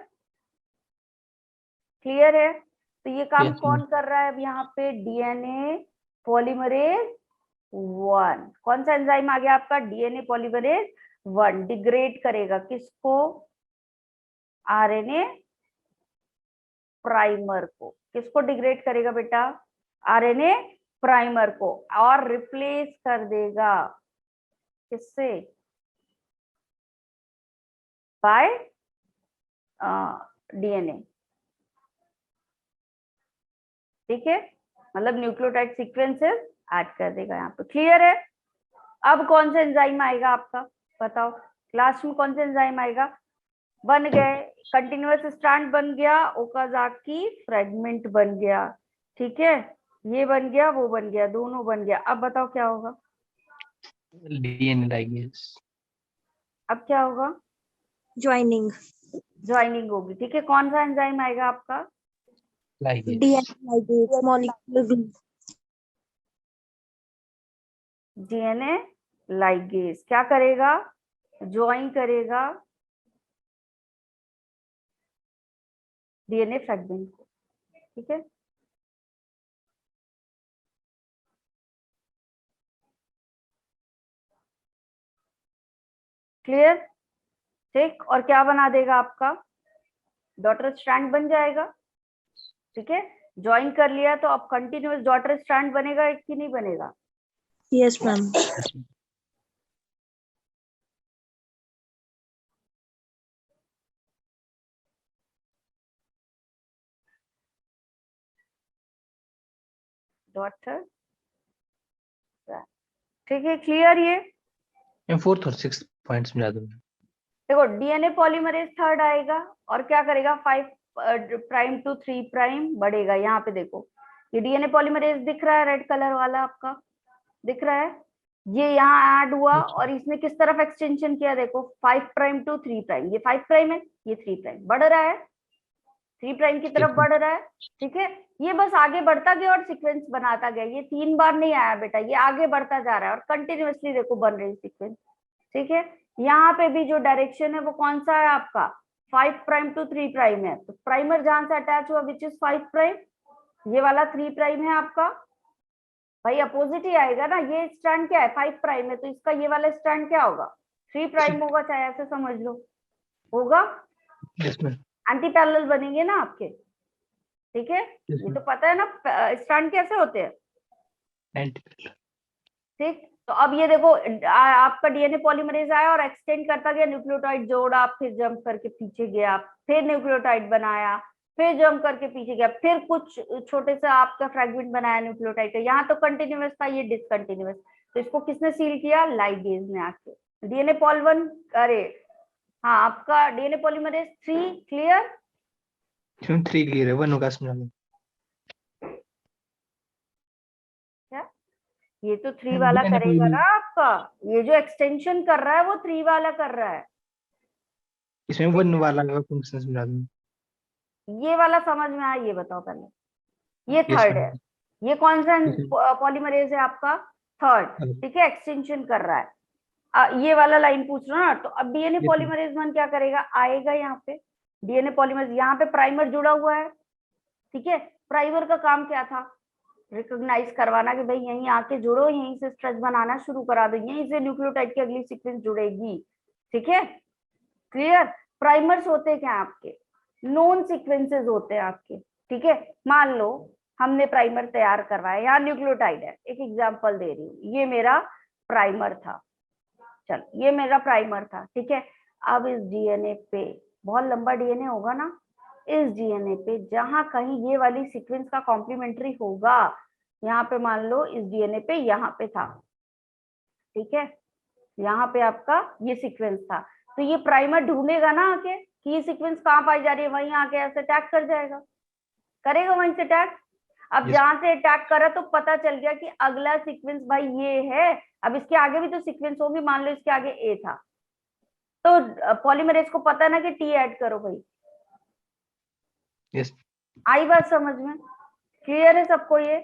क्लियर है। तो ये काम Yes, कौन ma'am. कर रहा है अब यहाँ पे, डीएनए पॉलीमरेज 1। कौन सा एंजाइम आ गया आपका, डीएनए पॉलीमरेज 1 डिग्रेड करेगा किसको, आरएनए प्राइमर को। किसको डिग्रेड करेगा बेटा, आरएनए प्राइमर को, और रिप्लेस कर देगा किससे, बाय डीएनए। ठीक है, मतलब न्यूक्लियोटाइड सीक्वेंसेस ऐड कर देगा यहाँ पे। क्लियर है। अब कौन सा एंजाइम आएगा आपका, बताओ, लास्ट में कौन सा एंजाइम आएगा, बन गए, कंटिन्यूअस स्ट्रैंड बन गया, ओकाजाकी फ्रेगमेंट बन गया। ठीक है, ये बन गया, वो बन गया, दोनों बन गया। अब बताओ क्या होगा, DNA ligase. अब क्या होगा, ज्वाइनिंग। ज्वाइनिंग होगी। ठीक है, कौन सा एंजाइम आएगा आपका, Ligase. DNA ligase molecular glue. DNA ligase क्या करेगा, ज्वाइन करेगा डीएनए फ्रेगमेंट को। ठीक है, क्लियर? ठीक, और क्या बना देगा आपका डॉटर स्ट्रैंड बन जाएगा। ठीक है, ज्वाइन कर लिया तो अब कंटिन्यूअस डॉटर स्ट्रैंड बनेगा कि नहीं बनेगा? Yes, ma'am. Yes, ma'am. Daughter, ठीक है, क्लियर? ये मैं फोर्थ और सिक्स्थ पॉइंट समझा दूंगा। देखो डीएनए पॉलीमरेज थर्ड आएगा और क्या करेगा 5 प्राइम टू 3 प्राइम बढ़ेगा। यहाँ पे देखो ये डीएनए पॉलीमरेज दिख रहा है, रेड कलर वाला आपका दिख रहा है, ये यहाँ ऐड हुआ और इसने किस तरफ एक्सटेंशन किया, देखो 5 प्राइम टू 3 प्राइम, ये 5 प्राइम है, ये 3 प्राइम बढ़ रहा है, 3 प्राइम की तरफ बढ़ रहा है। ठीक है, ये बस आगे बढ़ता गया और सीक्वेंस बनाता गया, ये 3 बार नहीं आया बेटा, ये आगे बढ़ता जा रहा है और कंटिन्यूअसली देखो बन रही सीक्वेंस। ठीक है, यहाँ पे भी जो डायरेक्शन है वो कौन सा है आपका 5 प्राइम टू 3 प्राइम है, तो प्राइमर जहां से अटैच हुआ विच इज 5 प्राइम, ये वाला 3 प्राइम है आपका, भाई अपोजिट ही आएगा ना, ये स्ट्रैंड क्या है 5 प्राइम है, तो इसका ये वाला स्ट्रैंड क्या होगा 3 प्राइम होगा, चाहे ऐसे समझ लो, होगा Yes, ma'am. एंटी पैरेलल बनेंगे ना आपके। ठीक है, Yes, ये ma'am. तो पता है ना स्ट्रैंड कैसे होते हैं। Anti-parallel. ठीक, तो अब ये देखो आपका डीएनए पॉलीमरेज आया और एक्सटेंड करता गया, न्यूक्लियोटाइड जोड़ा, फिर जंप करके पीछे गया, फिर न्यूक्लियोटाइड बनाया, फिर जंप करके पीछे गया, फिर कुछ छोटे से आपका फ्रेगमेंट बनाया न्यूक्लियोटाइड का, यहाँ तो कंटिन्यूअस था, ये डिसकंटिन्यूअस, तो इसको किसने सील किया, लाइगेज ने आके। डीएनए पॉल 1, अरे हाँ आपका डीएनए पॉलीमरेज 3 क्लियर। क्यों 3 क्लियर है, 1 होगा समझा दूं। ये तो 3 वाला DNA करेगा ना आपका, ये जो एक्सटेंशन कर रहा है वो 3 वाला कर रहा है। इसमें 1 वाला का फंक्शन समझा दूं। ये वाला समझ में आया, ये बताओ पहले, ये Yes, थर्ड है, ma'am. ये कौन सा Yes, ma'am. पॉलीमरेज है आपका थर्ड। ठीक है, एक्सटेंशन कर रहा है, ये वाला लाइन पूछ रहा ना, तो अब डीएनए Yes, ma'am. पॉलीमरेज 1 क्या करेगा, आएगा यहाँ पे डीएनए पॉलीमरेज, यहाँ पे प्राइमर जुड़ा हुआ है। ठीक है, प्राइमर का काम क्या था, रिकॉग्नाइज करवाना कि भाई यहीं आके जुड़ो, यहीं से स्ट्रेच बनाना शुरू करा दो, यहीं से न्यूक्लियोटाइड की अगली सीक्वेंस जुड़ेगी। ठीक है, क्लियर? प्राइमर्स होते क्या आपके, नोन सीक्वेंसेस होते हैं आपके। ठीक है, मान लो हमने प्राइमर तैयार करवाया, यहाँ न्यूक्लियोटाइड है, एक एग्जांपल दे रही हूँ, ये मेरा प्राइमर था, चल ये मेरा प्राइमर था। ठीक है, अब इस डीएनए पे, बहुत लंबा डीएनए होगा ना, इस डीएनए पे जहां कहीं ये वाली सीक्वेंस का कॉम्प्लीमेंट्री होगा, यहाँ पे मान लो इस डीएनए पे यहाँ पे था। ठीक है, यहाँ पे आपका ये सीक्वेंस था, तो ये प्राइमर ढूंढेगा ना आके कि ये सीक्वेंस कहाँ पाई जा रही है, वहीं आके ऐसे अटैक कर जाएगा, करेगा वहीं से अटैक। अब Yes. जहां से अटैक करा तो पता चल गया कि अगला सीक्वेंस भाई ये है, अब इसके आगे भी तो सीक्वेंस होगी, मान लो इसके आगे ए था, तो पॉलीमरेज को पता ना कि टी ऐड करो भाई। Yes. आई बात समझ में, क्लियर है सबको ये?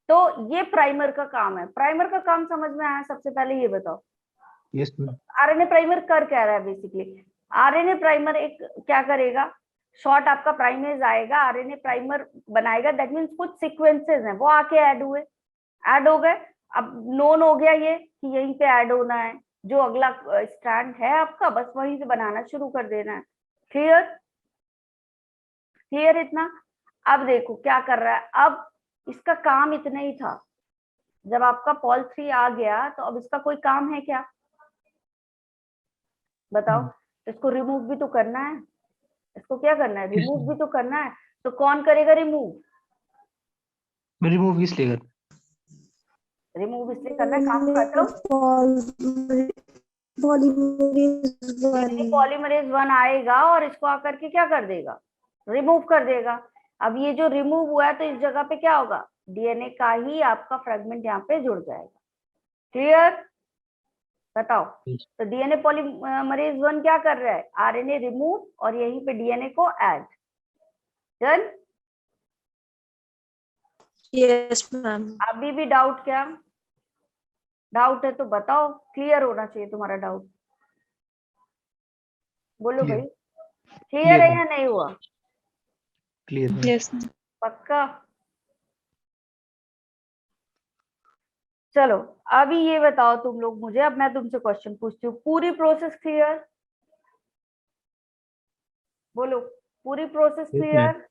तो ये प्राइमर का काम है, प्राइमर का काम समझ में आया? सबसे पहले ये बताओ Yes, ma'am. आरएनए प्राइमर कर क्या रहा है बेसिकली, आरएनए प्राइमर एक क्या करेगा, शॉर्ट आपका प्राइमेज आएगा, आरएनए प्राइमर बनाएगा, दैट मींस कुछ सीक्वेंसेस हैं वो आके ऐड हुए, ऐड हो गए, अब नोन हो गया ये कि यहीं पे ऐड होना है, जो अगला स्ट्रैंड है आपका बस वहीं से बनाना शुरू कर देना है। क्लियर? क्लियर इतना? अब देखो क्या कर रहा है, अब इसका काम इतना ही था, जब आपका पॉल 3 आ गया तो अब इसका कोई काम है क्या, बताओ? तो इसको रिमूव भी तो करना है, इसको क्या करना है, रिमूव भी तो करना है, तो कौन करेगा रिमूव, मैं रिमूव इसलिए कर, रिमूव इसलिए करना है, काम खत्म। पॉलीमरेज 1 आएगा और इसको आकर के क्या कर देगा, रिमूव कर देगा। अब ये जो रिमूव हुआ है तो इस जगह पे क्या होगा, डीएनए का ही आपका फ्रेगमेंट यहाँ पे जुड़ जाएगा। क्लियर? बताओ, तो डीएनए पॉलीमरेज 1 क्या कर रहा है, आरएनए रिमूव और यहीं पे डीएनए को ऐड। डन? Yes, ma'am. अभी भी डाउट क्या, डाउट है तो बताओ, क्लियर होना चाहिए तुम्हारा डाउट, बोलो भाई, क्लियर है या नहीं हुआ? Clear ma'am. Yes, ma'am. पक्का? चलो अभी ये बताओ तुम लोग मुझे, अब मैं तुमसे क्वेश्चन पूछती हूँ, पूरी प्रोसेस क्लियर? बोलो, पूरी process Yes, ma'am. Clear?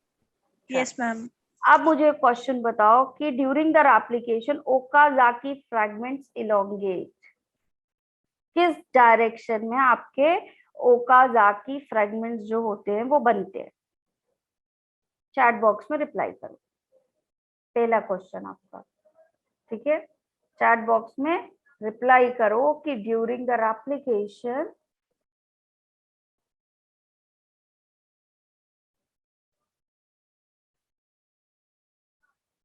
Yes, ma'am. अब मुझे क्वेश्चन बताओ कि during the application Okazaki fragments elongate, किस डायरेक्शन में आपके ओकाजाकी फ्रैगमेंट्स जो होते हैं वो बनते हैं? चैट बॉक्स में रिप्लाई करो, पहला क्वेश्चन आपका, ठीक है? चैट बॉक्स में रिप्लाई करो कि during the application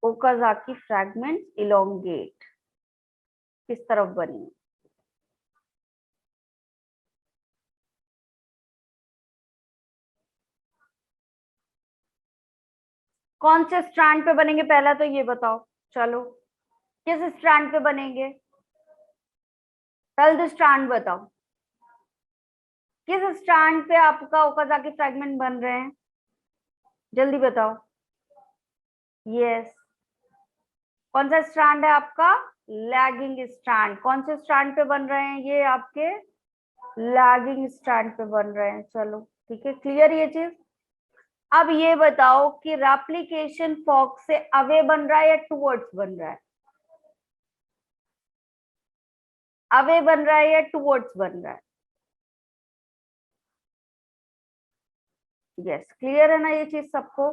Okazaki fragments elongate किस तरफ बनी? कौन से स्ट्रैंड पे बनेंगे पहला तो ये बताओ। चलो किस स्ट्रैंड पे बनेंगे? पहले तो स्ट्रैंड बताओ, किस स्ट्रैंड पे आपका ओकाजाकी फ्रैगमेंट बन रहे हैं? जल्दी बताओ। यस, कौन सा स्ट्रैंड है आपका? Lagging strand. कौन से स्ट्रैंड पे बन रहे हैं ये? आपके लैगिंग स्ट्रैंड पे बन रहे हैं। चलो ठीक है, क्लियर ये चीज। अब ये बताओ कि रेप्लिकेशन फॉर्क से अवे बन रहा है या टुवर्ड्स बन रहा है? अवे बन रहा है या टुवर्ड्स बन रहा है? यस, क्लियर है ना ये चीज सबको?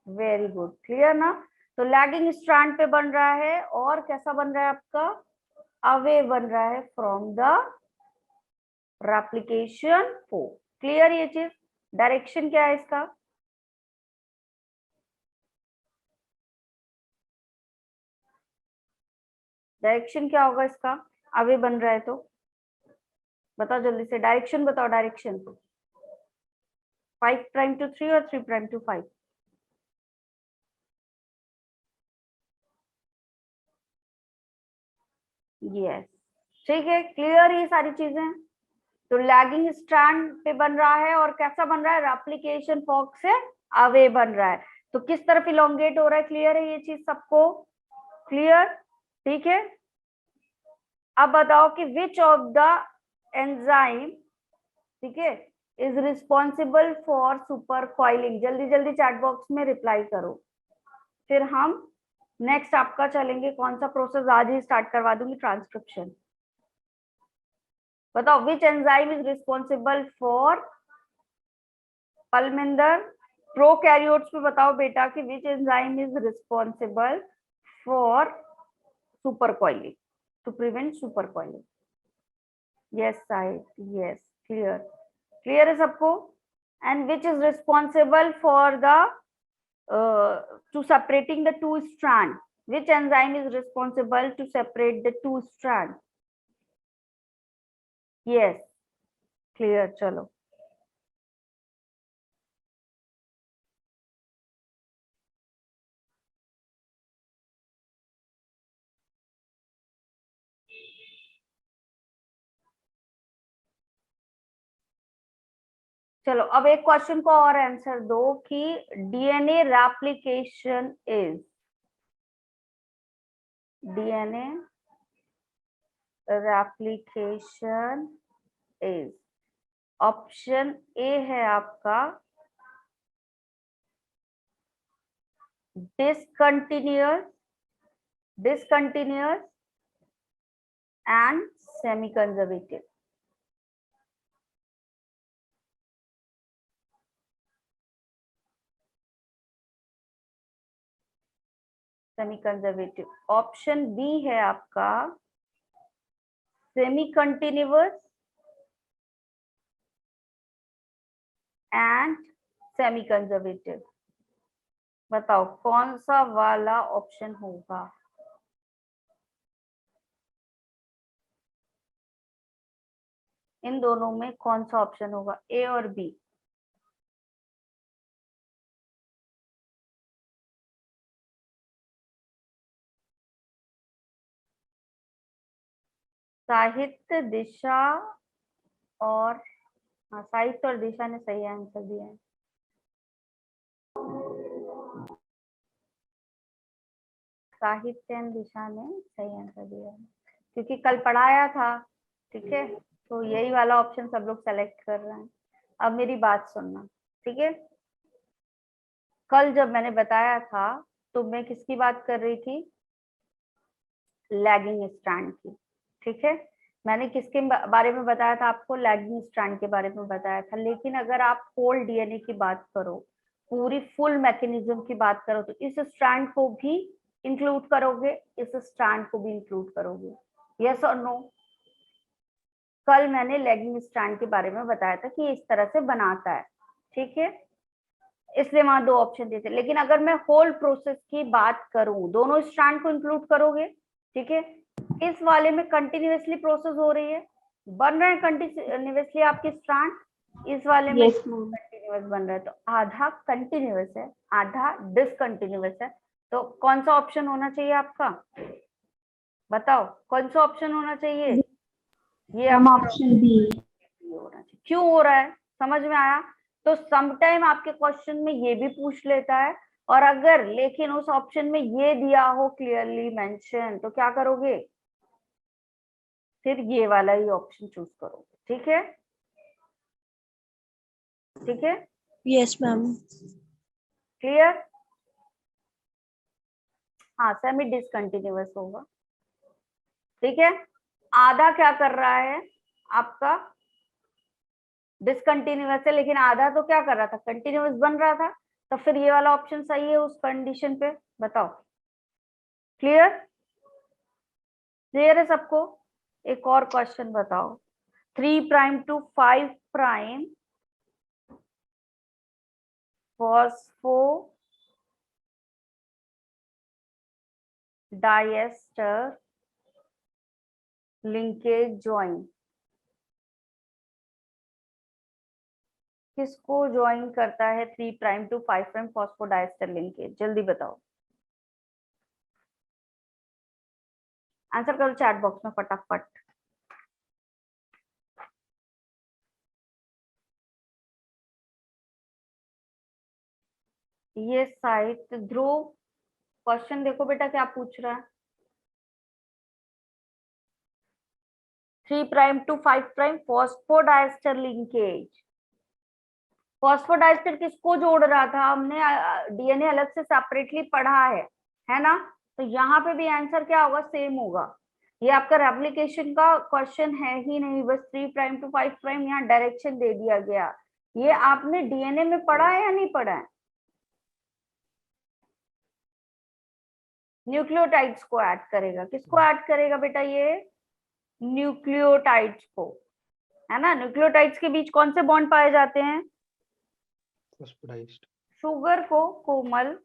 वेरी गुड, क्लियर ना? तो लैगिंग स्ट्रैंड पे बन रहा है और कैसा बन रहा है आपका? अवे बन रहा है from the replication fork. Clear ये चीज? डायरेक्शन क्या है इसका? डायरेक्शन क्या होगा इसका? अवे बन रहा है तो बताओ जल्दी से, डायरेक्शन बताओ, डायरेक्शन। 5 प्राइम टू 3 और 3 प्राइम टू 5? यस, ठीक है, क्लियर ये सारी चीजें। तो लैगिंग स्ट्रैंड पे बन रहा है और कैसा बन रहा है? रेप्लिकेशन फॉर्क से अवे बन रहा है, तो किस तरफ इलोंगेट हो रहा है? क्लियर है ये चीज सबको? क्लियर, ठीक है। अब बताओ कि विच ऑफ द एंजाइम, ठीक है, is responsible for super coiling? जल्दी जल्दी चैट बॉक्स में रिप्लाई करो, फिर हम नेक्स्ट आपका चलेंगे। कौन सा प्रोसेस आज ही स्टार्ट करवा दूंगी, ट्रांसक्रिप्शन। बताओ which enzyme is responsible for पलमिंदर प्रोकैरियोट्स पे बताओ बेटा कि which enzyme is responsible for supercoiling, to prevent supercoiling? Yes साहिब, यस, क्लियर, क्लियर है सबको? And which is responsible for the to separating the two strands? Which enzyme is responsible to separate the two strands? Yes, clear, चलो। चलो अब एक क्वेश्चन को और आंसर दो कि DNA replication is, DNA replication is, option A है आपका discontinuous, discontinuous and semi-conservative। Semi conservative. Option B है आपका semi continuous and semi conservative. बताओ कौन सा वाला ऑप्शन होगा? इन दोनों में कौन सा ऑप्शन होगा, ए और बी? साहित्य, दिशा और, हाँ साहित्य और दिशा ने सही आंसर दिया है। साहित्यन दिशा ने सही आंसर दिया है, क्योंकि कल पढ़ाया था। ठीक है, तो यही वाला ऑप्शन सब लोग सेलेक्ट कर रहे हैं। अब मेरी बात सुनना, ठीक है। कल जब मैंने बताया था तो मैं किसकी बात कर रही थी? लैगिंग स्ट्रैंड की। ठीक है, मैंने किसके बारे में बताया था आपको? लैगिंग स्ट्रैंड के बारे में बताया था। लेकिन अगर आप होल डीएनए की बात करो, पूरी फुल मैकेनिज्म की बात करो, तो इस स्ट्रैंड को भी इंक्लूड करोगे, इस स्ट्रैंड को भी इंक्लूड करोगे, यस और नो? कल मैंने लैगिंग स्ट्रैंड के बारे में बताया था कि इस तरह से बनाता है। ठीक है, इसलिए वहां दो ऑप्शन दिए थे। लेकिन अगर मैं होल प्रोसेस की बात करूं, दोनों स्ट्रैंड को इंक्लूड करोगे। ठीक है, इस वाले में कंटिन्यूअसली प्रोसेस हो रही है, बन रहे हैं कंटिन्यूअसली आपके स्ट्रैंड, इस वाले में कंटिन्यूअस बन रहा है। तो आधा कंटिन्यूअस है, आधा डिसकंटिन्यूअस है। तो कौन सा ऑप्शन होना चाहिए आपका? बताओ कौन सा ऑप्शन होना चाहिए? ये ऑप्शन बी होना चाहिए। क्यों हो रहा है, समझ में आया? तो समटाइम आपके क्वेश्चन में ये भी पूछ लेता है, और अगर लेकिन उस ऑप्शन में ये दिया हो क्लियरली मेंशन, तो क्या करोगे? फिर ये वाला ही ऑप्शन चूज करोगे। ठीक है, ठीक है, Yes, ma'am. क्लियर? हाँ, सेमी डिसकंटिन्यूअस होगा। ठीक है, आधा क्या कर रहा है आपका? डिसकंटिन्यूअस है, लेकिन आधा तो क्या कर रहा था? कंटिन्यूअस बन रहा था। तो फिर ये वाला ऑप्शन सही है उस कंडीशन पे। बताओ, क्लियर? क्लियर है सबको? एक और क्वेश्चन बताओ। 3 prime to 5 prime phosphodiester linkage join किसको ज्वाइन करता है? 3 prime to 5 prime phosphodiester linkage, जल्दी बताओ। आंसर करो चैट बॉक्स में फटाफट। ये साइट ध्रुव, क्वेश्चन देखो बेटा क्या पूछ रहा है। 3 prime to 5 prime phosphodiester linkage. Phosphodiester किसको जोड़ रहा था? हमने डीएनए अलग से सेपरेटली पढ़ा है ना? तो यहाँ पे भी आंसर क्या होगा? सेम होगा। ये आपका रेप्लिकेशन का क्वेश्चन है ही नहीं, बस 3 प्राइम टू 5 प्राइम यहाँ डायरेक्शन दे दिया गया। ये आपने डीएनए में पढ़ा है या नहीं पढ़ा है? न्यूक्लियोटाइड्स को ऐड करेगा। किसको ऐड करेगा बेटा? ये न्यूक्लियोटाइड्स को, है ना? न्यूक्लियोटाइड्स के बीच कौन से बॉन्ड पाए जाते हैं? फॉस्फोडाइज्ड। शुगर को, कोमल,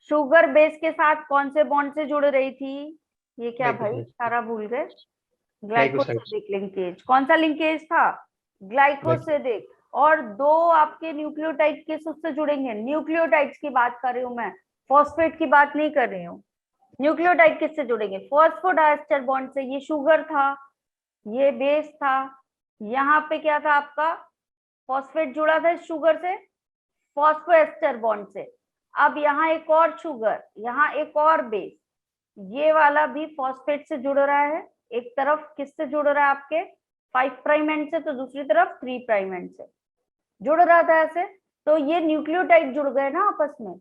शुगर बेस के साथ कौन से बॉन्ड से जुड़ रही थी? ये क्या भाई, सारा भूल गए। Glycosidic linkage. कौन सा लिंकेज था? ग्लाइकोसिडिक। और दो आपके न्यूक्लियोटाइड किस उससे जुड़ेंगे? न्यूक्लियोटाइड्स की बात कर रही हूं मैं, फॉस्फेट की बात नहीं कर रही हूँ। न्यूक्लियोटाइड किससे जुड़ेंगे? फॉस्फोडाइएस्टर बॉन्ड से। ये शुगर था, ये बेस था, यहाँ पे क्या था आपका? फॉस्फेट जुड़ा था शुगर से, फॉस्फोएस्टर बॉन्ड से। अब यहाँ एक और शुगर, यहाँ एक और बेस, ये वाला भी फॉस्फेट से जुड़ रहा है। एक तरफ किससे जुड़ रहा है? आपके 5 प्राइम एंड से, तो दूसरी तरफ 3 प्राइम एंड से जुड़ रहा था ऐसे। तो ये न्यूक्लियोटाइड जुड़ गए ना आपस में,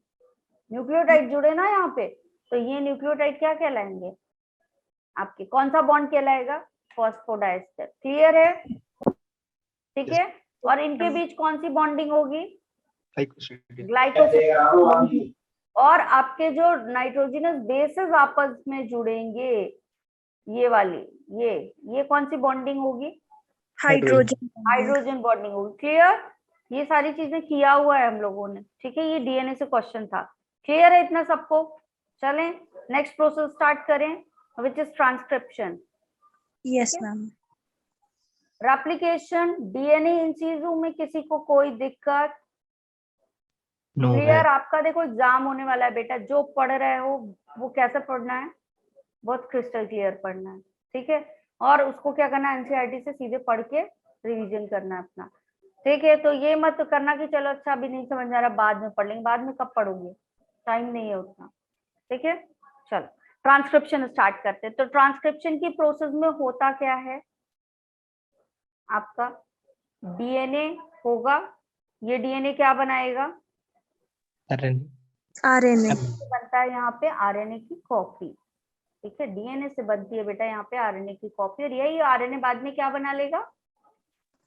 न्यूक्लियोटाइड जुड़े ना यहाँ पे। तो ये न्यूक्लियोटाइड क्या कहलाएंगे आपके? कौन सा बॉन्ड कहलाएगा? फॉस्फोडाइएस्टर। क्लियर है? ठीक है, और इनके बीच कौन सी बॉन्डिंग होगी? ग्लाइकोसिडिक। और आपके जो नाइट्रोजनस बेसेस आपस में जुड़ेंगे, ये वाली, ये कौन सी बॉन्डिंग होगी? हाइड्रोजन। हाइड्रोजन बॉन्डिंग होगी। क्लियर? ये सारी चीजें किया हुआ है हम लोगों ने। ठीक है, ये डीएनए से क्वेश्चन था। क्लियर है इतना सबको? चलें नेक्स्ट प्रोसेस स्टार्ट करें, which is transcription. Yes, ma'am. Replication, DNA इन चीजों में किसी को कोई दिक्कत? No clear? है। आपका देखो एग्जाम होने वाला है बेटा, जो पढ़ रहे हो वो कैसे पढ़ना है? बहुत क्रिस्टल क्लियर पढ़ना है। ठीक है, और उसको क्या करना है? एनसीईआरटी से सीधे पढ़ के रिवीजन करना है अपना। ठीक है, तो ये मत करना कि चलो अच्छा अभी नहीं समझ आ रहा बाद में पढ़ लेंगे। बाद में कब पढ़ोगे? टाइम नहीं है उतना। ठीक है, चलो ट्रांसक्रिप्शन स्टार्ट करते हैं। तो ट्रांसक्रिप्शन की प्रोसेस में होता क्या है आपका, डीएनए होगा, ये डीएनए क्या बनाएगा, RNA बनता है यहाँ पे आरएनए की कॉपी। ठीक है, डीएनए से बनती है बेटा यहाँ पे आरएनए की कॉपी, और यही आरएनए बाद में क्या बना लेगा,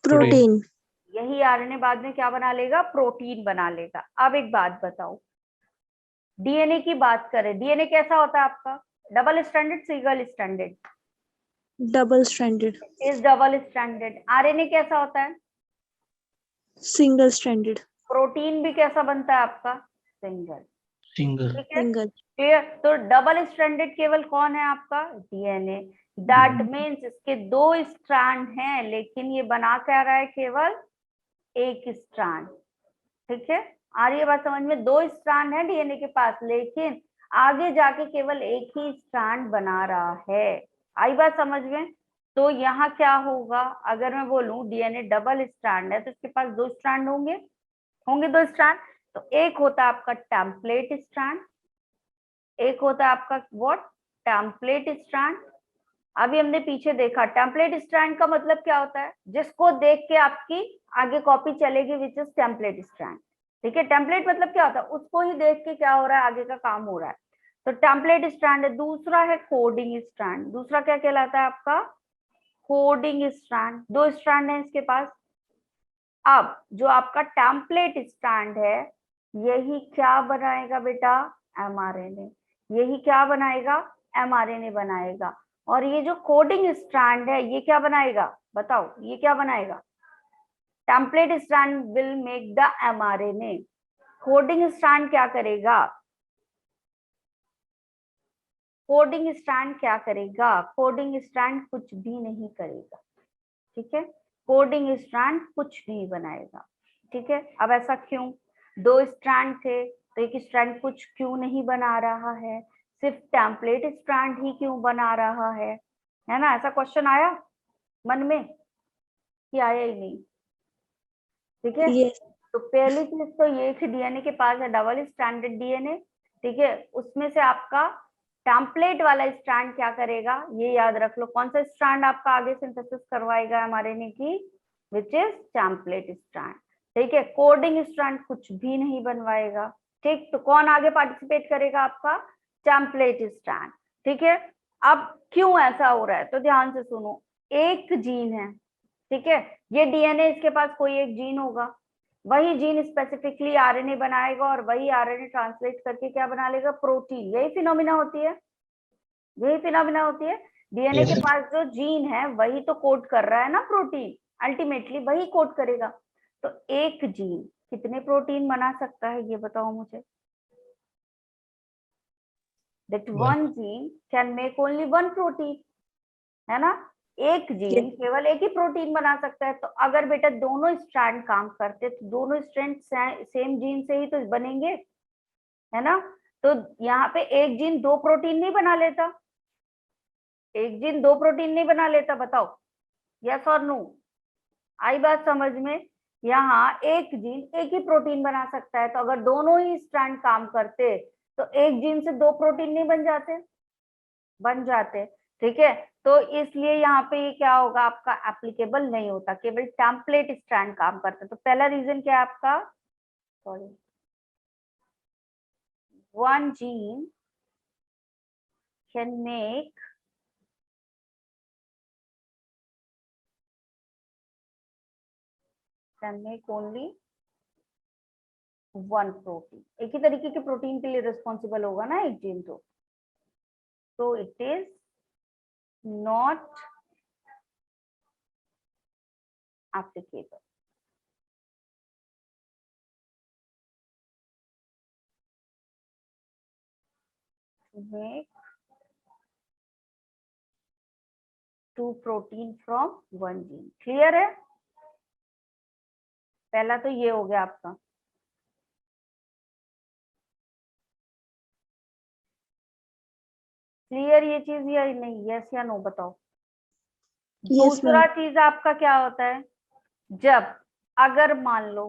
प्रोटीन यही आरएनए बाद में क्या बना लेगा, प्रोटीन बना लेगा। अब एक बात बताओ, डीएनए की बात करें, डीएनए कैसा होता है आपका, double stranded single stranded, double stranded is double stranded. RNA कैसा होता है, सिंगल स्ट्रैंडेड प्रोटीन भी कैसा बनता है आपका, सिंगल। सिंगल। ठीक है, सिंगल क्लियर। तो डबल स्ट्रैंडेड केवल कौन है आपका, डीएनए। दैट मीन्स इसके 2 स्ट्रैंड हैं, लेकिन ये बना क्या रहा है, केवल एक स्ट्रैंड। ठीक है, आ रही है बात समझ में, 2 स्ट्रैंड है डीएनए के पास, लेकिन आगे जाके केवल एक ही स्ट्रैंड बना रहा है। आई बात समझ में। तो यहाँ क्या होगा, अगर मैं बोलूं डीएनए डबल स्ट्रैंड है तो इसके पास 2 स्ट्रैंड होंगे, 2 स्ट्रैंड। तो एक होता है आपका टेम्पलेट स्ट्रैंड, एक होता है आपका व्हाट, टेम्पलेट स्ट्रैंड। अभी हमने पीछे देखा टेम्पलेट स्ट्रैंड का मतलब क्या होता है, जिसको देख के आपकी आगे कॉपी चलेगी, विच इज टेम्पलेट स्ट्रैंड। ठीक है, टेम्पलेट मतलब क्या होता है, उसको ही देख के क्या हो रहा है, आगे का काम हो रहा है। तो टेम्पलेट स्ट्रैंड है। दूसरा है कोडिंग स्ट्रैंड, दूसरा क्या कहलाता है आपका, कोडिंग स्ट्रैंड। 2 स्ट्रैंड है इसके पास। अब जो आपका टेम्पलेट स्ट्रैंड है, यही क्या बनाएगा बेटा, एमआरएनए। यही क्या बनाएगा, एमआरएनए बनाएगा। और ये जो कोडिंग स्ट्रैंड है, ये क्या बनाएगा, बताओ ये क्या बनाएगा, template strand will make the mRNA. Coding strand क्या करेगा, कोडिंग स्ट्रैंड क्या करेगा, कोडिंग स्ट्रैंड कुछ भी नहीं करेगा। ठीक है, कोडिंग स्ट्रैंड कुछ नहीं बनाएगा। ठीक है, अब ऐसा क्यों, 2 स्ट्रैंड थे तो एक स्ट्रैंड कुछ क्यों नहीं बना रहा है, सिर्फ टेम्पलेट स्ट्रैंड ही क्यों बना रहा है ना। ऐसा क्वेश्चन आया मन में कि आया ही नहीं। ठीक है, yes तो पहली चीज तो ये कि डीएनए के पास है डबल स्ट्रैंडेड डीएनए। ठीक है, उसमें से आपका टेम्पलेट वाला स्ट्रैंड क्या करेगा, ये याद रख लो, कौन सा स्ट्रैंड आपका आगे सिंथेसिस करवाएगा एमआरएनए की, विच इज टेम्पलेट स्ट्रैंड। ठीक है, कोडिंग स्ट्रैंड कुछ भी नहीं बनवाएगा। ठीक, तो कौन आगे पार्टिसिपेट करेगा, आपका टेम्पलेट स्ट्रैंड। ठीक है, अब क्यों ऐसा हो रहा है, तो ध्यान से सुनो, एक जीन है। ठीक है, ये डीएनए, इसके पास कोई एक जीन होगा, वही जीन स्पेसिफिकली आरएनए बनाएगा, और वही आरएनए ट्रांसलेट करके क्या बना लेगा, प्रोटीन। यही फिनोमिना होती है, यही फिनोमिना होती है। डीएनए के पास जो जीन है वही तो कोड कर रहा है ना प्रोटीन, अल्टीमेटली वही कोड करेगा। तो एक जीन कितने प्रोटीन बना सकता है, ये बताओ मुझे। That one gene can make only 1 protein, है ना। एक जीन केवल एक ही प्रोटीन बना सकता है। तो अगर बेटा दोनों स्ट्रैंड काम करते तो दोनों स्ट्रैंड सेम जीन से ही तो बनेंगे, है ना। तो यहाँ पे एक जीन 2 प्रोटीन नहीं बना लेता, एक जीन 2 प्रोटीन नहीं बना लेता, बताओ यस और नो। आई बात समझ में। यहाँ एक जीन एक ही प्रोटीन बना सकता है, तो अगर दोनों ही स्ट्रैंड काम करते तो एक जीन से 2 प्रोटीन नहीं बन जाते, बन जाते। ठीक है, तो इसलिए यहाँ पे ये क्या होगा, आपका एप्लीकेबल नहीं होता, केवल टेम्पलेट स्ट्रैंड काम करते। तो पहला रीजन क्या है आपका, sorry, 1 gene can make only 1 protein. एक ही तरीके के प्रोटीन के लिए रिस्पॉन्सिबल होगा ना एक जीन, तो it is not applicable. Make 2 protein from 1 gene. Clear है, पहला तो ये हो गया आपका। क्लियर ये चीज या नहीं, यस या नो बताओ। दूसरा चीज आपका क्या होता है, जब अगर मान लो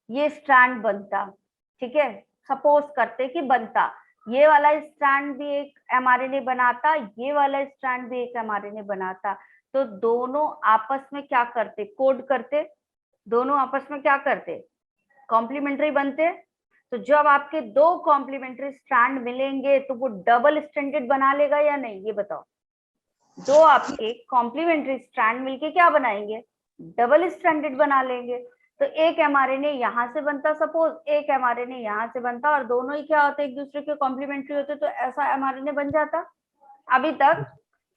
ये स्ट्रैंड बनता, ठीक है, सपोज करते कि बनता, ये वाला स्ट्रैंड भी एक mRNA बनाता, ये वाला स्ट्रैंड भी एक mRNA बनाता, तो दोनों आपस में क्या करते, कोड करते, दोनों आपस में क्या करते, कॉम्प्लीमेंट्री बनते। तो जब आपके दो कॉम्प्लीमेंट्री स्ट्रैंड मिलेंगे तो वो डबल स्ट्रैंडेड बना लेगा या नहीं, ये बताओ। दो आपके कॉम्प्लीमेंट्री स्ट्रैंड मिलके क्या बनाएंगे, डबल स्ट्रैंडेड बना लेंगे। तो एक mRNA यहाँ से बनता, सपोज एक mRNA यहाँ से बनता, और दोनों ही क्या होते, एक दूसरे के कॉम्प्लीमेंट्री होते, तो ऐसा mRNA बन जाता। अभी तक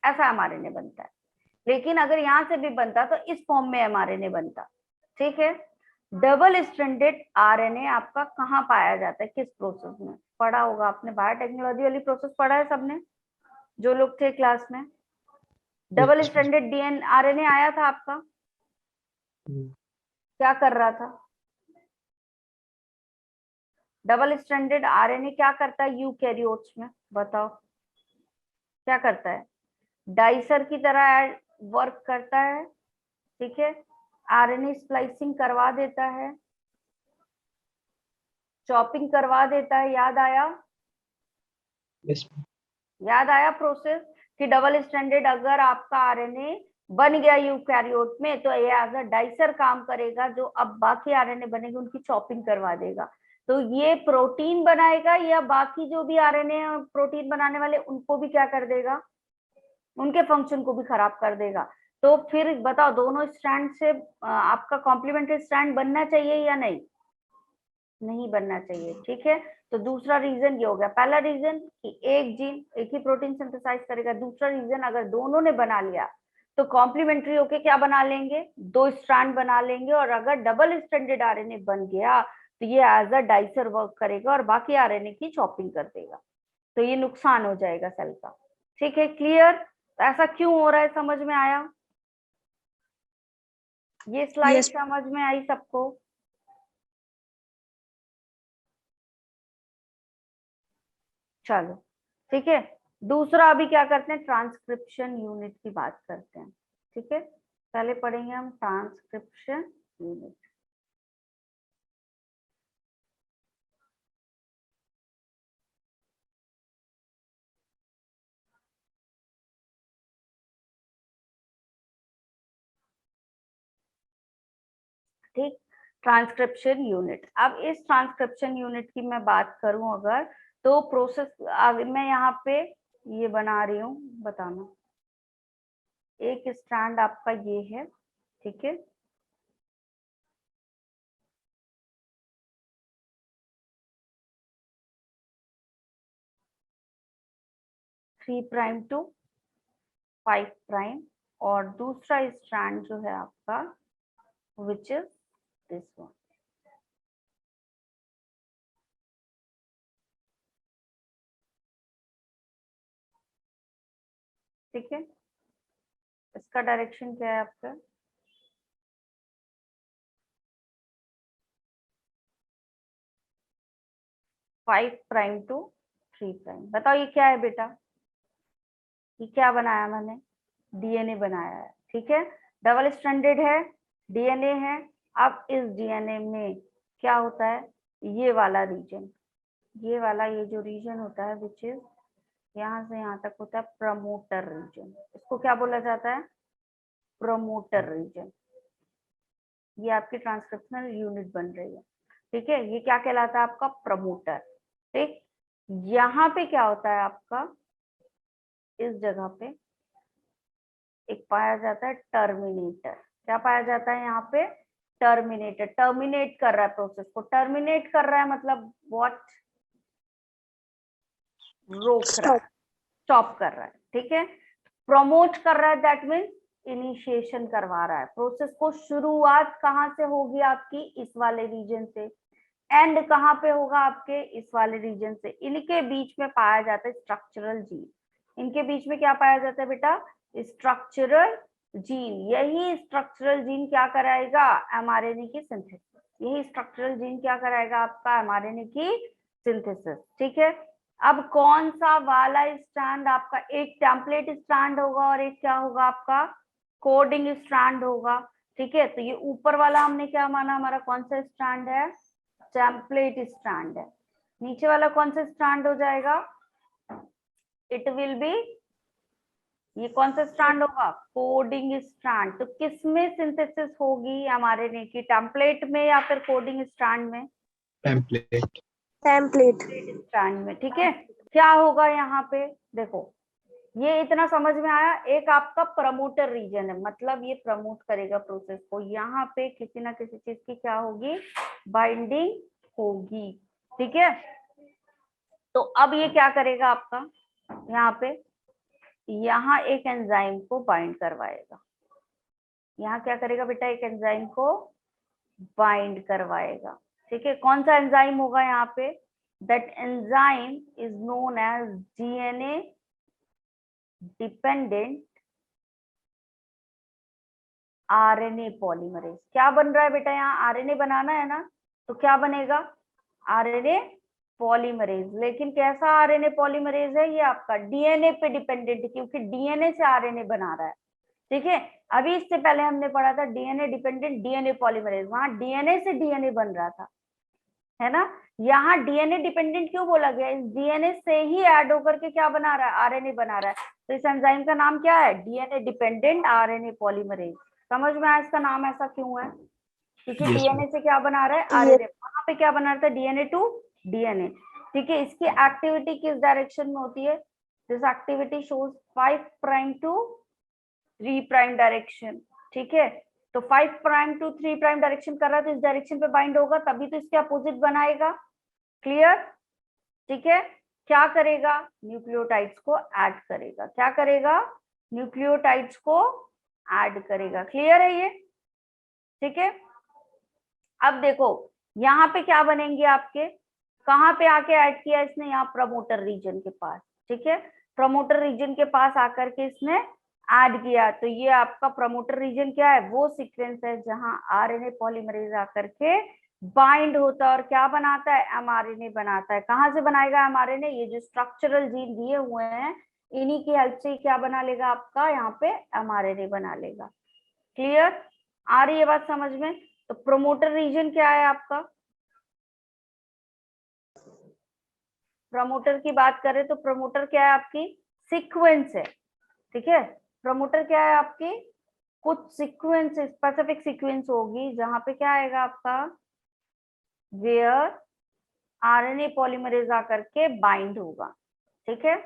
ऐसा mRNA बनता है, लेकिन अगर यहाँ से भी बनता तो इस फॉर्म में mRNA बनता। ठीक है। डबल स्ट्रैंडेड आरएनए आपका कहाँ पाया जाता है, किस प्रोसेस में पढ़ा होगा आपने, बायोटेक्नोलॉजी वाली प्रोसेस पढ़ा है सबने, जो लोग थे क्लास में। डबल स्ट्रैंडेड डीएनए आरएनए आया था आपका, क्या कर रहा था, डबल स्ट्रैंडेड आरएनए क्या करता है यूकैरियोट्स में, बताओ क्या करता है, डाइसर की तरह वर्क करता है। ठीक है, आरएनए स्प्लाइसिंग करवा देता है, चॉपिंग करवा देता है, याद आया, यस याद आया प्रोसेस कि डबल स्ट्रैंडेड अगर आपका आरएनए बन गया यूकैरियोट में तो ये एज अ डाइसर काम करेगा, जो अब बाकी आरएनए बनेंगे उनकी चॉपिंग करवा देगा। तो ये प्रोटीन बनाएगा या बाकी जो भी आरएनए प्रोटीन बनाने वाले उनको भी क्या कर देगा, उनके फंक्शन को भी खराब कर देगा। तो फिर बताओ दोनों स्ट्रैंड से आपका कॉम्प्लीमेंट्री स्ट्रैंड बनना चाहिए या नहीं, नहीं बनना चाहिए। ठीक है, तो दूसरा रीजन ये हो गया। पहला रीजन कि एक जीन एक ही प्रोटीन सिंथेसाइज करेगा, दूसरा रीजन अगर दोनों ने बना लिया तो कॉम्प्लीमेंट्री होके क्या बना लेंगे, दो स्ट्रैंड बना लेंगे, और अगर डबल स्ट्रैंडेड आरएनए बन गया तो ये एज अ डाइसर वर्क करेगा और बाकी आरएनए की चॉपिंग कर देगा, तो ये नुकसान हो जाएगा सेल का। ठीक है, क्लियर। तो ऐसा क्यों हो रहा है, समझ में आया, ये स्लाइड Yes. समझ में आई सबको। चलो ठीक है, दूसरा अभी क्या करते हैं, ट्रांसक्रिप्शन यूनिट की बात करते हैं। ठीक है, पहले पढ़ेंगे हम ट्रांसक्रिप्शन यूनिट। ठीक, ट्रांसक्रिप्शन यूनिट। अब इस ट्रांसक्रिप्शन यूनिट की मैं बात करूं अगर, तो प्रोसेस मैं यहाँ पे ये बना रही हूँ, बताना एक स्ट्रैंड आपका ये है। ठीक है, थ्री प्राइम टू 5 प्राइम, और दूसरा स्ट्रैंड जो है आपका विच इज दिस वन। ठीक है, इसका डायरेक्शन क्या है आपका, फाइव प्राइम टू 3 प्राइम। बताओ ये क्या है बेटा, ये क्या बनाया मैंने, डीएनए बनाया है। ठीक है, डबल स्ट्रैंडेड है, डीएनए है। अब इस डीएनए में क्या होता है, ये वाला रीजन, ये वाला ये जो रीजन होता है विच इज यहाँ से यहाँ तक होता है प्रमोटर रीजन। इसको क्या बोला जाता है, प्रमोटर रीजन। ये आपकी ट्रांसक्रिप्शनल यूनिट बन रही है। ठीक है, ये क्या कहलाता है आपका, प्रमोटर। ठीक, यहाँ पे क्या होता है आपका, इस जगह पे एक पाया जाता है टर्मिनेटर। क्या पाया जाता है यहाँ पे, टर्मिनेटर। टर्मिनेट कर रहा है प्रोसेस को, टर्मिनेट कर रहा है मतलब व्हाट, रोक रहा है, स्टॉप कर रहा है। ठीक है, प्रमोट कर रहा है दैट मीन्स इनिशिएशन करवा रहा है प्रोसेस को। शुरुआत कहाँ से होगी आपकी, इस वाले रीजन से, एंड कहाँ पे होगा आपके, इस वाले रीजन से। इनके बीच में पाया जाता है स्ट्रक्चरल जीन। इनके बीच में क्या पाया जाता है बेटा, स्ट्रक्चरल जीन। यही स्ट्रक्चरल जीन क्या कराएगा, एमआरएनए की सिंथेसिस। यही स्ट्रक्चरल जीन क्या कराएगा आपका, एमआरएनए की सिंथेसिस। ठीक है, अब कौन सा वाला स्ट्रैंड आपका, एक टेम्पलेट स्ट्रैंड होगा और एक क्या होगा आपका, कोडिंग स्ट्रैंड होगा। ठीक है, तो ये ऊपर वाला हमने क्या माना, हमारा कौन सा स्ट्रैंड है, टेम्पलेट स्ट्रैंड है। नीचे वाला कौन सा स्ट्रैंड हो जाएगा? इट विल बी, ये कौन सा स्ट्रैंड होगा? Coding strand. तो किस में सिंथेसिस होगी mRNA की? टेम्पलेट में या फिर कोडिंग स्ट्रैंड में? टेम्पलेट। टेम्पलेट। स्ट्रैंड में। ठीक है, क्या होगा यहाँ पे? देखो, ये इतना समझ में आया। एक आपका प्रमोटर रीजन है, मतलब ये प्रमोट करेगा प्रोसेस को। यहाँ पे किसी ना किसी चीज की क्या होगी? बाइंडिंग होगी। ठीक है, तो अब ये क्या करेगा आपका? यहाँ पे यहाँ एक एंजाइम को बाइंड करवाएगा। यहाँ क्या करेगा बेटा? एक एंजाइम को बाइंड करवाएगा। ठीक है, कौन सा एंजाइम होगा यहाँ पे? That enzyme is known as DNA dependent RNA polymerase. क्या बन रहा है बेटा? यहाँ आरएनए बनाना है ना, तो क्या बनेगा? RNA polymerase. लेकिन कैसा आरएनए पॉलीमरेज है? ये आपका डीएनए पे डिपेंडेंट, क्योंकि डीएनए से आरएनए बना रहा है। ठीक है, अभी इससे पहले हमने पढ़ा था डीएनए डिपेंडेंट डीएनए पॉलीमरेज, वहां डीएनए से डीएनए बन रहा था, है ना। यहाँ डीएनए डिपेंडेंट क्यों बोला गया? इस डीएनए से ही ऐड होकर के क्या बना रहा है? आरएनए बना रहा है। तो इस एंजाइम का नाम क्या है? DNA dependent RNA polymerase. समझ में आया इसका नाम ऐसा क्यों है? क्योंकि Yes, डीएनए से क्या बना रहा है? आरएनए। वहां पे क्या बना रहा था? DNA to DNA. ठीक है, इसकी एक्टिविटी किस डायरेक्शन में होती है? This activity shows 5 prime to 3 prime direction. ठीक है, तो 5 प्राइम टू 3 प्राइम डायरेक्शन कर रहा है, तो इस डायरेक्शन पे बाइंड होगा, तभी तो इसके अपोजिट बनाएगा। क्लियर? ठीक है, क्या करेगा? न्यूक्लियोटाइड्स को ऐड करेगा। क्या करेगा? न्यूक्लियोटाइड्स को ऐड करेगा। क्लियर है ये? ठीक है, अब देखो यहाँ पे क्या बनेंगे आपके? कहाँ पे आके ऐड किया इसने? यहाँ प्रमोटर रीजन के पास। ठीक है, प्रमोटर रीजन के पास आकर के इसने ऐड किया। तो ये आपका प्रमोटर रीजन क्या है? वो सीक्वेंस है जहां आरएनए पॉलीमरेज आकर के बाइंड होता है और क्या बनाता है? एमआरएनए बनाता है। कहाँ से बनाएगा एमआरएनए? ये जो स्ट्रक्चरल जीन दिए हुए हैं, इन्हीं की हेल्प से क्या बना लेगा आपका? यहाँ पे एमआरएनए बना लेगा। क्लियर? आ रही है बात समझ में? तो प्रोमोटर रीजन क्या है आपका? प्रमोटर की बात करें तो प्रमोटर क्या है? आपकी सीक्वेंस है। ठीक है, प्रमोटर क्या है आपकी? कुछ सीक्वेंस, स्पेसिफिक सीक्वेंस होगी जहां पे क्या आएगा आपका? वेयर आरएनए पॉलीमरेज आकर के बाइंड होगा। ठीक है,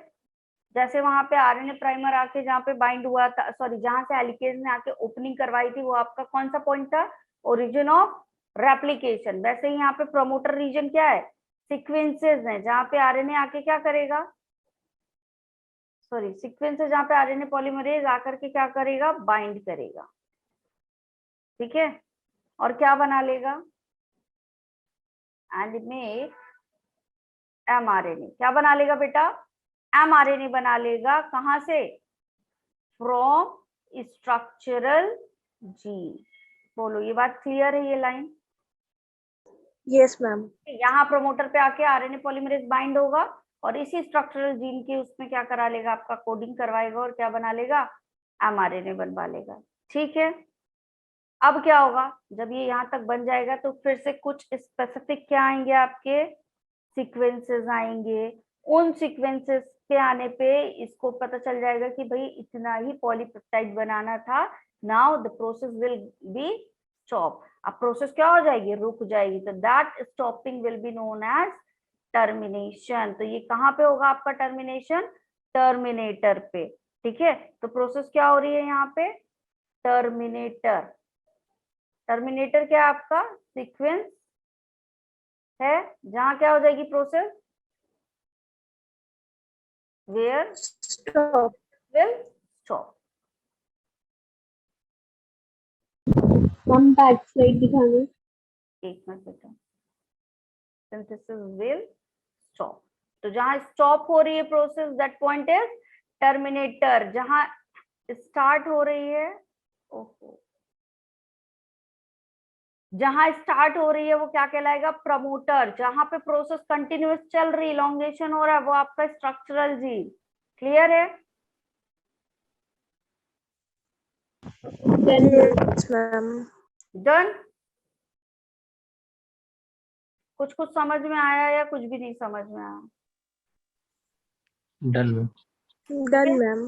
जैसे वहां पे आरएनए प्राइमर आके जहाँ पे बाइंड हुआ था, सॉरी, जहां से एलिकेज ने आके ओपनिंग करवाई थी, वो आपका कौन सा पॉइंट था? Origin of replication. वैसे ही यहाँ पे प्रोमोटर रीजन क्या है? सीक्वेंसेस हैं जहाँ पे आरएनए आके क्या करेगा? सॉरी, सीक्वेंस है जहाँ पे आरएनए पॉलीमरेज आकर के क्या करेगा? बाइंड करेगा। ठीक है, और क्या बना लेगा? And make mRNA. क्या बना लेगा बेटा? एमआरएनए बना लेगा। कहां से? From structural gene. बोलो, ये बात क्लियर है? ये लाइन यस मैम। यहाँ प्रमोटर पे आके आरएनए पॉलीमरेज बाइंड होगा और इसी स्ट्रक्चरल जीन के उसमें क्या करा लेगा? आपका कोडिंग करवाएगा और क्या बना लेगा? एमआरएनए बनवा लेगा। ठीक है, अब क्या होगा? जब ये यहाँ तक बन जाएगा तो फिर से कुछ स्पेसिफिक क्या आएंगे आपके? सीक्वेंसेस आएंगे। उन सीक्वेंसेस के आने पे इसको पता चल जाएगा कि भाई इतना ही पॉलीपेप्टाइड बनाना था। Now the process will be stop. अब प्रोसेस क्या हो जाएगी? रुक जाएगी। तो that stopping will be known as termination. तो ये कहाँ पे होगा आपका टर्मिनेशन? टर्मिनेटर पे। ठीक है, तो प्रोसेस क्या हो रही है यहाँ पे? टर्मिनेटर। टर्मिनेटर क्या है आपका? सीक्वेंस है जहां क्या हो जाएगी process? Where stop. Will stop. हम बैक साइड दिखाना। एक मिनट बेटा, सिंथेसिस विल स्टॉप। तो जहां स्टॉप हो रही है process, that point is terminator. जहां स्टार्ट हो रही है, ओहो, जहां स्टार्ट हो रही है वो क्या कहलाएगा? प्रमोटर। जहां पे प्रोसेस कंटिन्यूअस चल रही, इलॉन्गेशन हो रहा है, वो आपका स्ट्रक्चरल जीन। क्लियर है? Yes ma'am. डन? कुछ कुछ समझ में आया या कुछ भी नहीं समझ में आया? Done ma'am. Done, ma'am.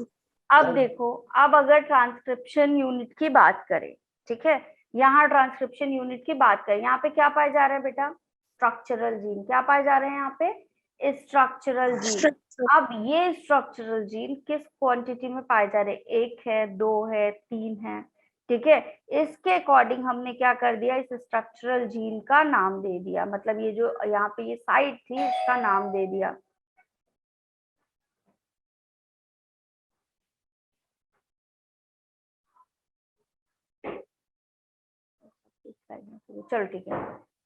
अब देखो, अब अगर ट्रांसक्रिप्शन यूनिट की बात करें, ठीक है, यहाँ ट्रांसक्रिप्शन यूनिट की बात करें, यहाँ पे क्या पाए जा रहे हैं बेटा? Structural gene. क्या पाए जा रहे हैं यहाँ पे? Structural gene. Structure. अब ये स्ट्रक्चरल जीन किस क्वांटिटी में पाए जा रहे हैं? 1 है, 2 है, 3 है, ठीक है। इसके अकॉर्डिंग हमने क्या कर दिया? इस स्ट्रक्चरल जीन का नाम दे दिया, मतलब ये जो यहाँ पे ये साइट थी इसका नाम दे दिया। चलो ठीक है,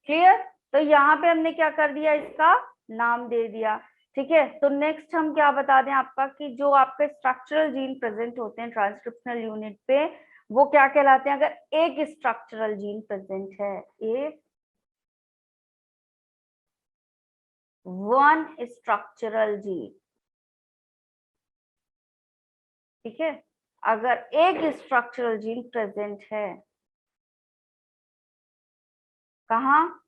क्लियर। तो यहाँ पे हमने क्या कर दिया? इसका नाम दे दिया, ठीक है। तो नेक्स्ट हम क्या बता दें आपका, कि जो आपके स्ट्रक्चरल जीन प्रेजेंट होते हैं ट्रांसक्रिप्शनल यूनिट पे, वो क्या कहलाते हैं? अगर एक स्ट्रक्चरल जीन प्रेजेंट है, एक वन स्ट्रक्चरल जीन, ठीक है, अगर एक स्ट्रक्चरल जीन प्रेजेंट है, कहाँ?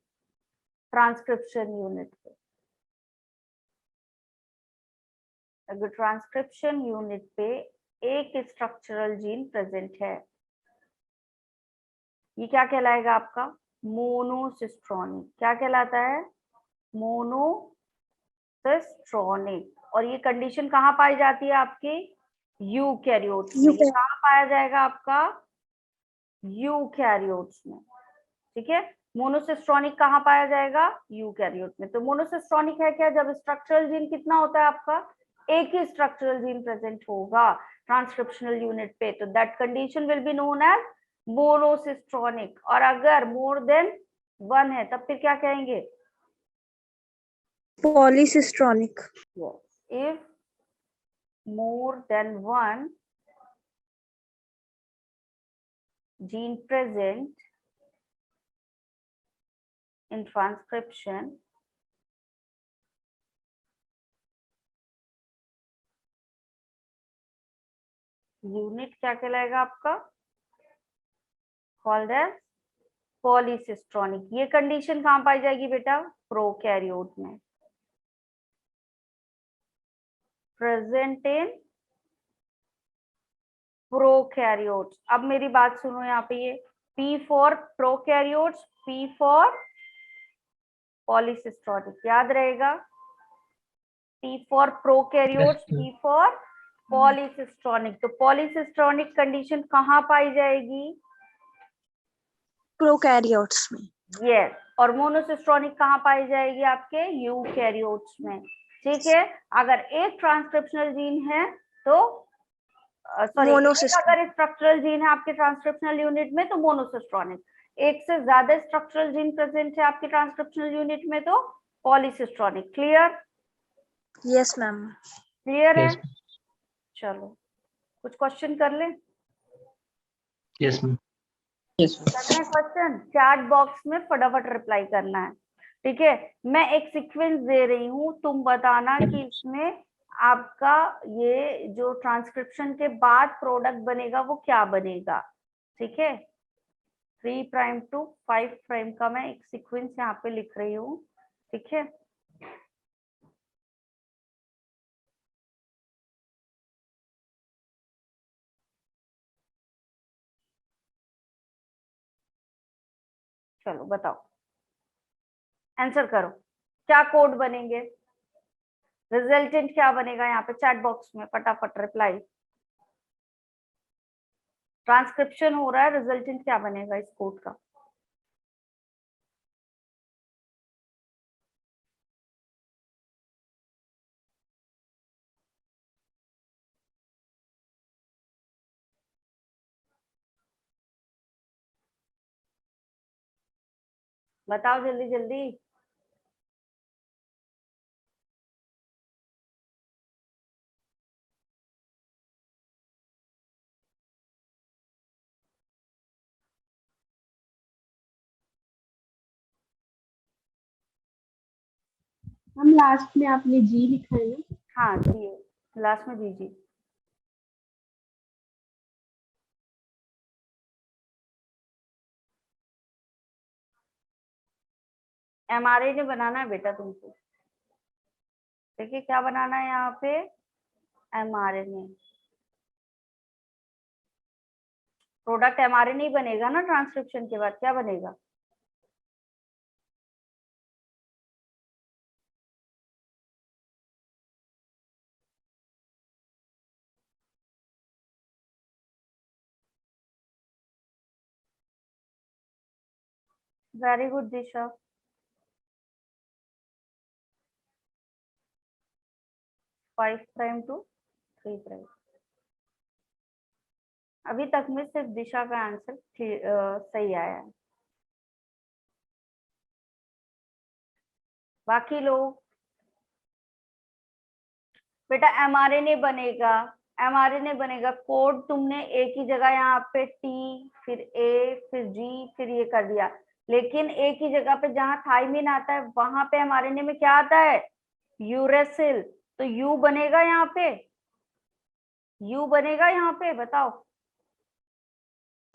ट्रांसक्रिप्शन यूनिट पे। अगर ट्रांसक्रिप्शन यूनिट पे एक स्ट्रक्चरल जीन प्रेजेंट है, ये क्या कहलाएगा आपका? मोनोसिस्ट्रॉनिक। क्या कहलाता है? मोनोसिस्ट्रॉनिक। और ये कंडीशन कहाँ पाई जाती है आपके? यूकैरियोट्स में। ये कहाँ पाया जाएगा आपका? यूकैरियोट्स में, ठीक है। मोनोसिस्ट्रॉनिक कहाँ पाया जाएगा? यूकैरियोट में। तो मोनोसिस्ट्रॉनिक है क्या? जब स्ट्रक्चरल जीन कितना होता है आपका? एक ही स्ट्रक्चरल जीन प्रेजेंट होगा ट्रांसक्रिप्शनल यूनिट पे, तो that condition will be known as monocistronic. और अगर मोर देन वन है तब फिर क्या कहेंगे? Polycistronic. Yes. If more than one gene present in transcription, unit क्या कहलाएगा आपका? Called as polycistronic. ये कंडीशन कहाँ पाई जाएगी बेटा? प्रोकैरियोट में। Present in prokaryotes. अब मेरी बात सुनो, यहाँ पे ये P for prokaryotes, P for polycistronic, याद रहेगा। P for prokaryotes, P for polycistronic. तो पॉलीसिस्ट्रॉनिक कंडीशन कहाँ पाई जाएगी? Prokaryotes में. यस। और मोनोसिस्ट्रॉनिक कहाँ पाई जाएगी? आपके यूकैरियोट्स में, ठीक है। अगर एक ट्रांसक्रिप्शनल जीन है तो सॉरी, अगर स्ट्रक्चरल जीन है आपके ट्रांसक्रिप्शनल यूनिट में तो मोनोसिस्ट्रॉनिक, एक से ज्यादा स्ट्रक्चरल जीन प्रेजेंट है आपके ट्रांसक्रिप्शनल यूनिट में तो polycistronic. Clear? Yes, ma'am. Clear है? यस चलो कुछ क्वेश्चन कर ले। Yes ma'am. करना है क्वेश्चन? चैट बॉक्स में फटाफट रिप्लाई करना है, ठीक है। मैं एक सीक्वेंस दे रही हूँ, तुम बताना कि इसमें आपका ये जो ट्रांसक्रिप्शन के बाद प्रोडक्ट बनेगा वो क्या बनेगा, ठीक है। 3 प्राइम टू 5 प्राइम का मैं एक सीक्वेंस यहाँ पे लिख रही हूँ, ठीक है। चलो बताओ, आंसर करो, क्या कोड बनेंगे? रिजल्टेंट क्या बनेगा? यहाँ पे चैट बॉक्स में फटाफट रिप्लाई। ट्रांसक्रिप्शन हो रहा है, रिजल्टेंट क्या बनेगा इस कोड का? बताओ जल्दी जल्दी। हम लास्ट में आपने जी लिखा है ना? हाँ जी, लास्ट में जी। mRNA बनाना है बेटा तुमको। देखिए क्या बनाना है यहाँ पे, mRNA। प्रोडक्ट mRNA बनेगा ना ट्रांसक्रिप्शन के बाद, क्या बनेगा? Very good Disha. 5 prime to 3 prime. अभी तक में सिर्फ दिशा का आंसर सही आया है, बाकी लोग बेटा mRNA बनेगा, mRNA बनेगा। कोड तुमने एक ही जगह यहाँ पे T फिर A फिर G फिर ये कर दिया, लेकिन एक ही जगह पे जहाँ थाइमिन आता है वहां पे mRNA में क्या आता है, यूरेसिल। तो U बनेगा यहाँ पे, U बनेगा यहाँ पे, बताओ।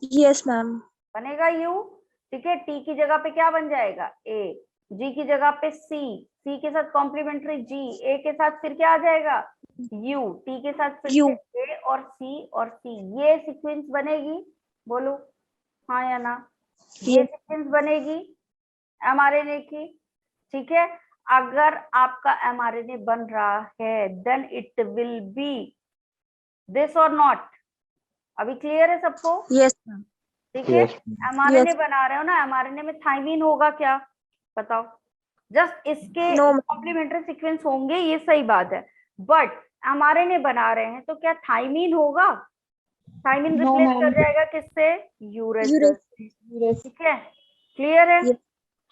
Yes, ma'am. बनेगा U, ठीक है। T की जगह पे क्या बन जाएगा, A। G की जगह पे C, C के साथ कॉम्प्लीमेंट्री G, A के साथ फिर क्या आ जाएगा, U, T के साथ फिर U. से A और C और C। ये सीक्वेंस बनेगी, बोलो हाँ या ना। ये Yes. सीक्वेंस बनेगी mRNA की, ठीक है। अगर आपका mRNA बन रहा है then it will be this और नॉट। अभी क्लियर है सबको? Yes, ma'am. ठीक है। Yes. mRNA Yes. बना रहे हो ना, mRNA में थाइमिन होगा क्या, बताओ। जस्ट इसके No, ma'am. कॉम्प्लीमेंट्री सीक्वेंस होंगे, ये सही बात है, बट mRNA बना रहे हैं तो क्या थाइमिन होगा? Thymine no replace ma'am. कर जाएगा किससे, यूरेसिल। यूरेसिल। ठीक है, क्लियर है? Yes.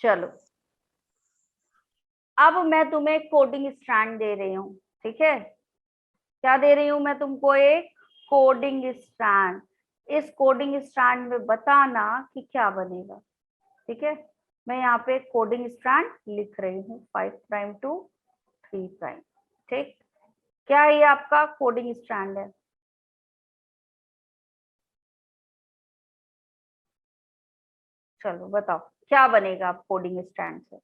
चलो, अब मैं तुम्हें एक कोडिंग स्ट्रैंड दे रही हूँ, ठीक है। क्या दे रही हूँ मैं तुमको, एक कोडिंग स्ट्रैंड। इस कोडिंग स्ट्रैंड में बताना कि क्या बनेगा, ठीक है। मैं यहाँ पे कोडिंग स्ट्रैंड लिख रही हूँ 5 प्राइम टू 3 प्राइम, ठीक। क्या ये आपका कोडिंग स्ट्रैंड है? चलो बताओ क्या बनेगा आप कोडिंग स्ट्रैंड से।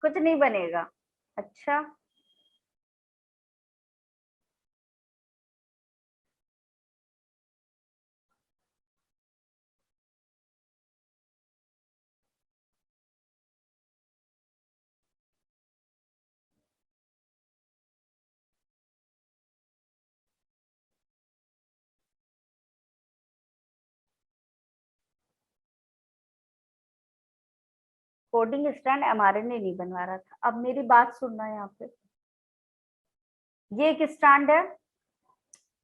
कुछ नहीं बनेगा, अच्छा। कोडिंग स्टैंड mRNA नहीं बनवा रहा था। अब मेरी बात सुनना यहाँ पे, ये एक स्टैंड है,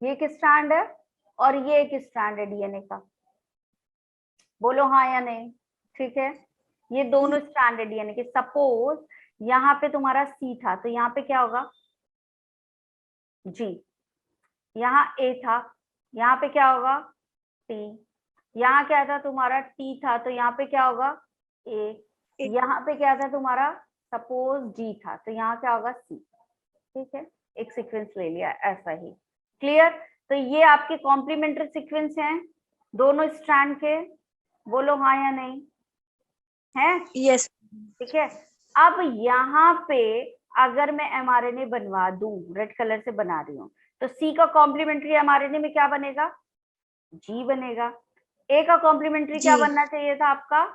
ये एक स्टैंड है, और ये एक स्टैंड है डीएनए का। बोलो हाँ या नहीं, ठीक है। ये दोनों स्टैंड है डीएनए के। सपोज यहाँ पे तुम्हारा सी था तो यहाँ पे क्या होगा, जी। यहाँ ए था, यहाँ पे क्या होगा, टी। यहाँ क्या था तुम्हारा, टी था तो यहाँ पे क्या होगा, ए। यहाँ पे क्या था तुम्हारा, सपोज जी था तो यहाँ क्या होगा, सी। ठीक है, एक सीक्वेंस ले लिया ऐसा ही, क्लियर। तो ये आपके कॉम्प्लीमेंट्री सीक्वेंस हैं दोनों स्ट्रैंड के, बोलो हाँ या नहीं, है? Yes. ठीक है। अब यहाँ पे अगर मैं mRNA बनवा दूं, रेड कलर से बना रही हूँ, तो C का कॉम्प्लीमेंट्री mRNA में क्या बनेगा, G बनेगा। A का कॉम्प्लीमेंट्री क्या जी। बनना चाहिए था आपका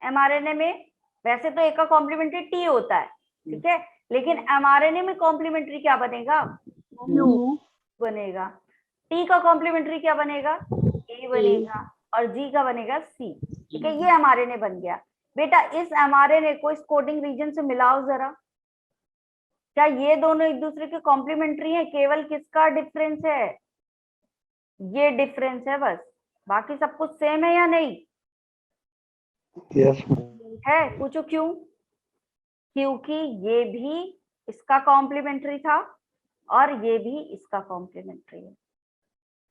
mRNA में, वैसे तो A का कॉम्प्लीमेंट्री T होता है, ठीक है, लेकिन mRNA में कॉम्प्लीमेंट्री क्या बनेगा, यू बनेगा। T का कॉम्प्लीमेंट्री क्या बनेगा, A बनेगा, और G का बनेगा C। ठीक है, ये mRNA बन गया। बेटा इस mRNA को इस कोडिंग रीजन से मिलाओ जरा, क्या ये दोनों एक दूसरे के कॉम्प्लीमेंट्री हैं, केवल किसका डिफरेंस है, ये डिफरेंस है बस, बाकी सब कुछ सेम है या नहीं Yes. है? पूछो क्यों, क्योंकि ये भी इसका कॉम्प्लीमेंट्री था और ये भी इसका कॉम्प्लीमेंट्री है।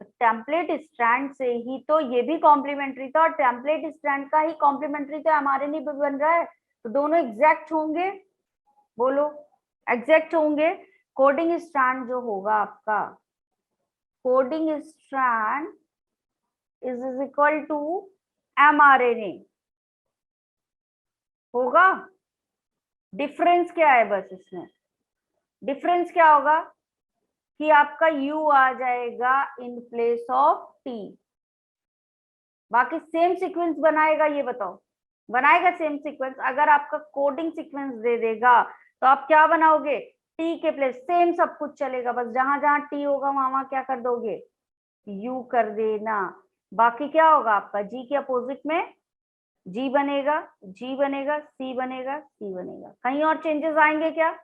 टेम्पलेट स्ट्रैंड से ही तो ये भी कॉम्प्लीमेंट्री था और टेम्पलेट स्ट्रैंड का ही कॉम्प्लीमेंट्री तो mRNA भी बन रहा है, तो दोनों एग्जैक्ट होंगे। बोलो एग्जैक्ट होंगे। कोडिंग स्ट्रैंड जो होगा आपका, coding strand is equal to mRNA होगा। डिफरेंस क्या है बस इसमें, डिफरेंस क्या होगा कि आपका U आ जाएगा इन प्लेस ऑफ T। बाकी सेम सीक्वेंस बनाएगा, ये बताओ बनाएगा सेम सीक्वेंस? अगर आपका कोडिंग सीक्वेंस दे देगा तो आप क्या बनाओगे, T के प्लेस सेम सब कुछ चलेगा, बस जहां जहां T होगा वहां क्या कर दोगे, U कर देना। बाकी क्या होगा आपका, G के अपोजिट में G बनेगा, G बनेगा, C बनेगा, C बनेगा। कहीं और चेंजेस आएंगे क्या?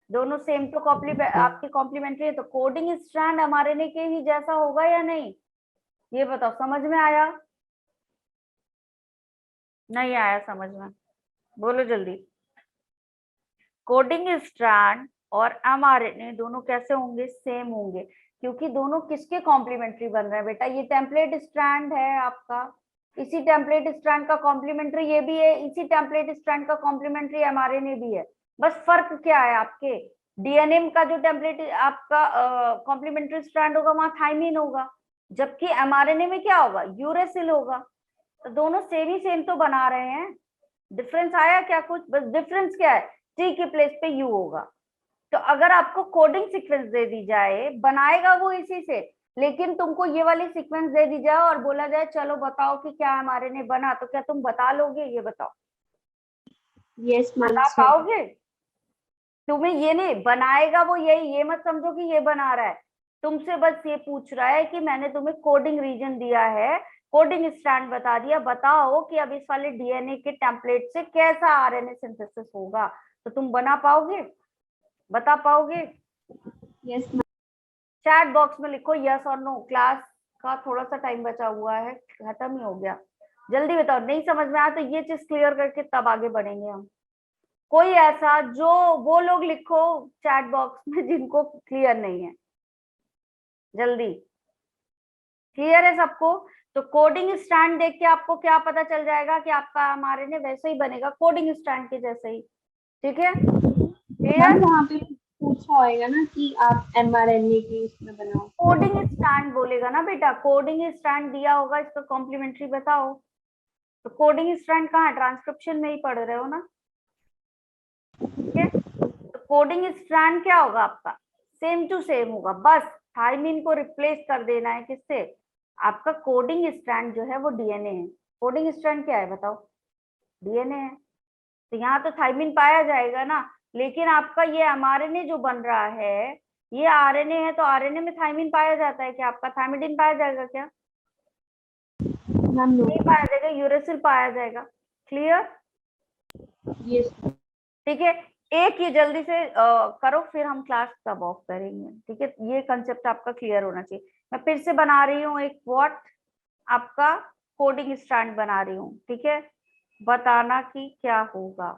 दोनों सेम तो आपके कॉम्प्लीमेंट्री है, तो कोडिंग स्ट्रैंड mRNA के ही जैसा होगा या नहीं, ये बताओ। समझ में आया? नहीं आया समझ में? बोलो जल्दी। कोडिंग स्ट्रैंड और mRNA दोनों कैसे होंगे, सेम होंगे, क्योंकि दोनों किसके कॉम्प्लीमेंट्री बन रहे हैं बेटा, ये टेम्पलेट स्ट्रैंड है आपका, इसी टेम्पलेट स्ट्रैंड का कॉम्प्लीमेंट्री ये भी है, इसी टेम्पलेट स्ट्रैंड का कॉम्प्लीमेंट्री mRNA भी है। बस फर्क क्या है, आपके डीएनए का जो टेम्पलेट आपका कॉम्प्लीमेंट्री स्ट्रैंड होगा वहां थाइमिन होगा, जबकि mRNA में क्या होगा, यूरेसिल होगा। तो दोनों सेम ही सेम तो बना रहे हैं। डिफरेंस आया क्या कुछ? बस डिफरेंस क्या है, टी के प्लेस पे यू होगा। तो अगर आपको कोडिंग सीक्वेंस दे दी जाए, बनाएगा वो इसी से, लेकिन तुमको ये वाली सीक्वेंस दे दी जाए और बोला जाए चलो बताओ कि क्या mRNA बना, तो क्या तुम बता लोगे, ये बताओ? Yes ma'am. बता पाओगे? तुम्हें ये नहीं बनाएगा वो, यही ये मत समझो कि ये बना रहा है, तुमसे बस ये पूछ रहा है कि मैंने तुम्हें कोडिंग रीजन दिया है, कोडिंग स्ट्रैंड बता दिया, बताओ कि अब इस वाले डीएनए के टेम्पलेट से कैसा आरएनए सिंथेसिस होगा, तो तुम बना पाओगे, बता पाओगे? Yes ma'am. चैट बॉक्स में लिखो यस और नो। क्लास का थोड़ा सा टाइम बचा हुआ है, खत्म ही हो गया, जल्दी बताओ। नहीं समझ में आया तो ये चीज क्लियर करके तब आगे बढ़ेंगे हम। कोई ऐसा जो, वो लोग लिखो चैट बॉक्स में जिनको क्लियर नहीं है, जल्दी। क्लियर है सबको? तो कोडिंग स्टैंड देख के आपको क्या पता चल जाएगा कि आपका mRNA वैसे ही बनेगा, कोडिंग स्टैंड के जैसे ही। ठीक है, मैम क्लियर? वहाँ पे पूछा होएगा ना कि आप mRNA की इसमें बनाओ। कोडिंग स्टैंड बोलेगा ना बेटा, कोडिंग स्टैंड दिया होगा, इसका कॉम्प्लीमेंट्री बताओ। तो कोडिंग स्टैंड कहाँ है, ट्रांसक्रिप्शन में ही पढ़ रहे हो ना? ठीक है, तो कोडिंग स्ट्रैंड क्या होगा आपका, सेम टू सेम होगा, बस थाइमिन को रिप्लेस कर देना है किससे, आपका कोडिंग स्ट्रैंड जो है वो डीएनए है। कोडिंग स्ट्रैंड क्या है बताओ, डीएनए है, तो यहाँ तो थाइमिन पाया जाएगा ना, लेकिन आपका ये एमआरएनए जो बन रहा है, ये आरएनए है, तो आरएनए में थाइमिन पाया जाता है क्या, आपका थाइमिडिन पाया जाएगा क्या? Ma'am no. नहीं पाया जाएगा, यूरेसिल पाया जाएगा। क्लियर? यस। ठीक है, एक ये जल्दी से करो, फिर हम क्लास तब ऑफ करेंगे। ठीक है, ये कंसेप्ट आपका क्लियर होना चाहिए। मैं फिर से बना रही हूँ एक व्हाट, आपका कोडिंग स्टैंड बना रही हूँ, ठीक है, बताना कि क्या होगा।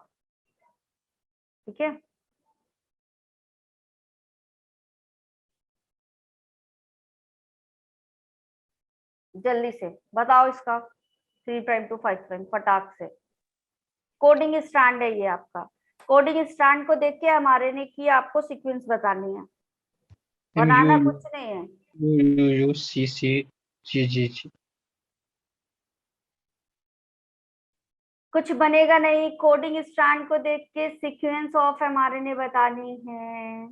ठीक है, जल्दी से बताओ इसका 3 प्राइम टू 5 प्राइम फटाक से। कोडिंग स्टैंड है ये आपका, कोडिंग स्टैंड को देख के हमारे ने की आपको सीक्वेंस बतानी है, बनाना कुछ नहीं है। यू सी सी जी जी जी। कुछ बनेगा नहीं, कोडिंग स्टैंड को देख के सीक्वेंस ऑफ एमआरएनए बतानी है।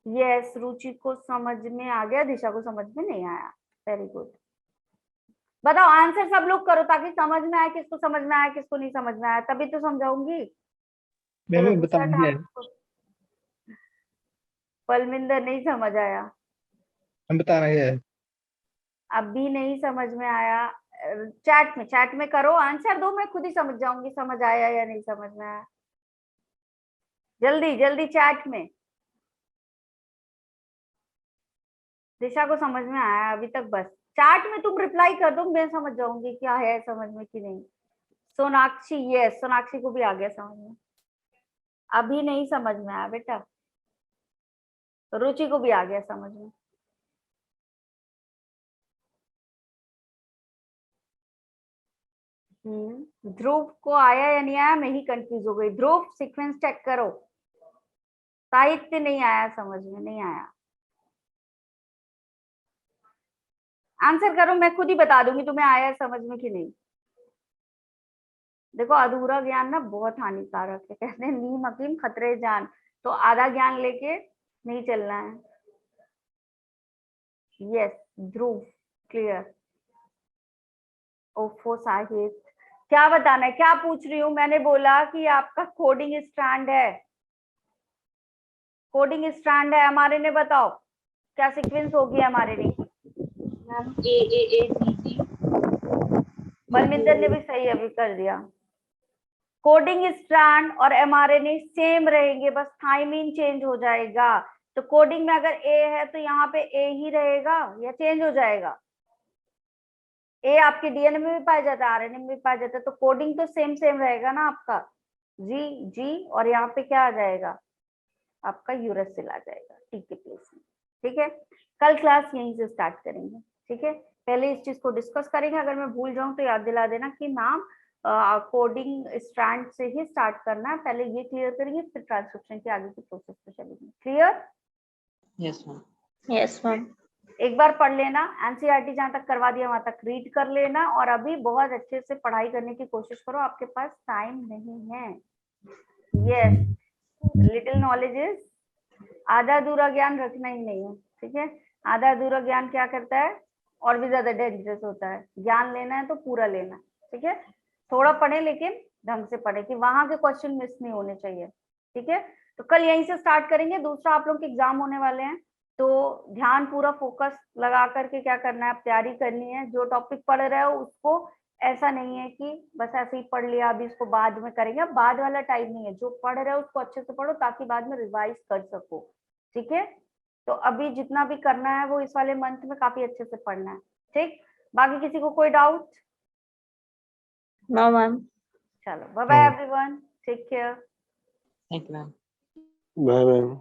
यस, रुचि को समझ में आ गया, दिशा को समझ में नहीं आया, वेरी गुड। बताओ आंसर सब लोग करो ताकि समझ में आए, किसको समझ में आया किसको नहीं समझ में आया, तभी तो समझाऊंगी। चलो मैम बता दूसरा दिया है, टास्क, पलविंदर नहीं समझ आया, हम बता रहे हैं। अभी नहीं समझ में आया। चैट में करो, आंसर दो, मैं खुद ही समझ जाऊंगी समझ आया या नहीं समझ में आया। जल्दी जल्दी चैट में। दिशा को समझ में आया अभी तक, बस चैट में तुम रिप्लाई कर दो, मैं समझ जाऊंगी क्या है समझ में कि नहीं। सोनाक्षी, यस सोनाक्षी को भी आ गया समझ में, अभी नहीं समझ में आया बेटा, रुचि को भी आ गया समझ में। ध्रुव को आया या नहीं आया, मैं ही कंफ्यूज हो गई। ध्रुव सीक्वेंस चेक करो। साहित्य नहीं आया, समझ में नहीं आया। आंसर करो, मैं खुद ही बता दूंगी तुम्हें आया समझ में कि नहीं। देखो अधूरा ज्ञान ना बहुत हानिकारक है, कहते हैं नीम हकीम खतरे जान। तो आधा ज्ञान लेके नहीं चलना है। यस ध्रुव क्लियर। ओफो साहित्य क्या बताना है, क्या पूछ रही हूँ। मैंने बोला कि आपका कोडिंग स्ट्रैंड है, कोडिंग स्ट्रैंड है। हमारे ने बताओ क्या सीक्वेंस होगी हमारे ने। मैम AAACG बलविंदर ने भी सही अभी कर दिया। कोडिंग स्ट्रैंड और mRNA सेम रहेंगे, बस थाइमिन चेंज हो जाएगा। तो कोडिंग में अगर A है तो यहाँ पे A ही रहेगा या चेंज हो जाएगा। A आपके डीएनए में भी पाया जाता है, आरएनए में भी पाया जाता है, तो कोडिंग तो सेम सेम रहेगा ना आपका। जी और यहाँ पे क्या आ जाएगा आपका यूरेसिल आ जाएगा टी के प्लेस में। ठीक है, कल क्लास यहीं से स्टार्ट करेंगे। ठीक है, पहले इस चीज को डिस्कस करेंगे। अगर मैं भूल जाऊं तो याद दिला देना कि नाम कोडिंग स्ट्रैंड से ही स्टार्ट करना है। पहले ये क्लियर करेंगे, फिर ट्रांसक्रिप्शन की आगे की प्रोसेस पे चलेंगे। Clear? Yes ma'am. Yes, ma'am. एक बार पढ़ लेना, एनसीईआरटी जहां तक करवा दिया वहां तक रीड कर लेना, और अभी बहुत अच्छे से पढ़ाई करने की कोशिश करो। आपके पास टाइम नहीं है। यस, लिटिल नॉलेज इज, आधा अधूरा ज्ञान रखना ही नहीं है। ठीक है, आधा अधूरा ज्ञान क्या करता है, और भी ज्यादा डेंजरस होता है। ज्ञान लेना है तो पूरा लेना। ठीक है, थोड़ा पढ़े लेकिन ढंग से पढ़े कि वहां के क्वेश्चन मिस नहीं होने चाहिए। ठीक है, तो कल यहीं से स्टार्ट करेंगे। दूसरा, आप लोग के एग्जाम होने वाले हैं, तो ध्यान पूरा फोकस लगा करके क्या करना है, तैयारी करनी है। जो टॉपिक पढ़ रहे हो उसको, ऐसा नहीं है कि बस ऐसे ही पढ़ लिया अभी इसको बाद में करेंगे। अब बाद वाला टाइम नहीं है, जो पढ़ रहे हो उसको अच्छे से पढ़ो ताकि बाद में रिवाइज कर सको। ठीक है, तो अभी जितना भी करना है वो इस वाले मंथ में काफी अच्छे से पढ़ना है। ठीक, बाकी किसी को कोई डाउट? No, ma'am. चलो bye bye everyone, take care. Thank you ma'am. Bye ma'am.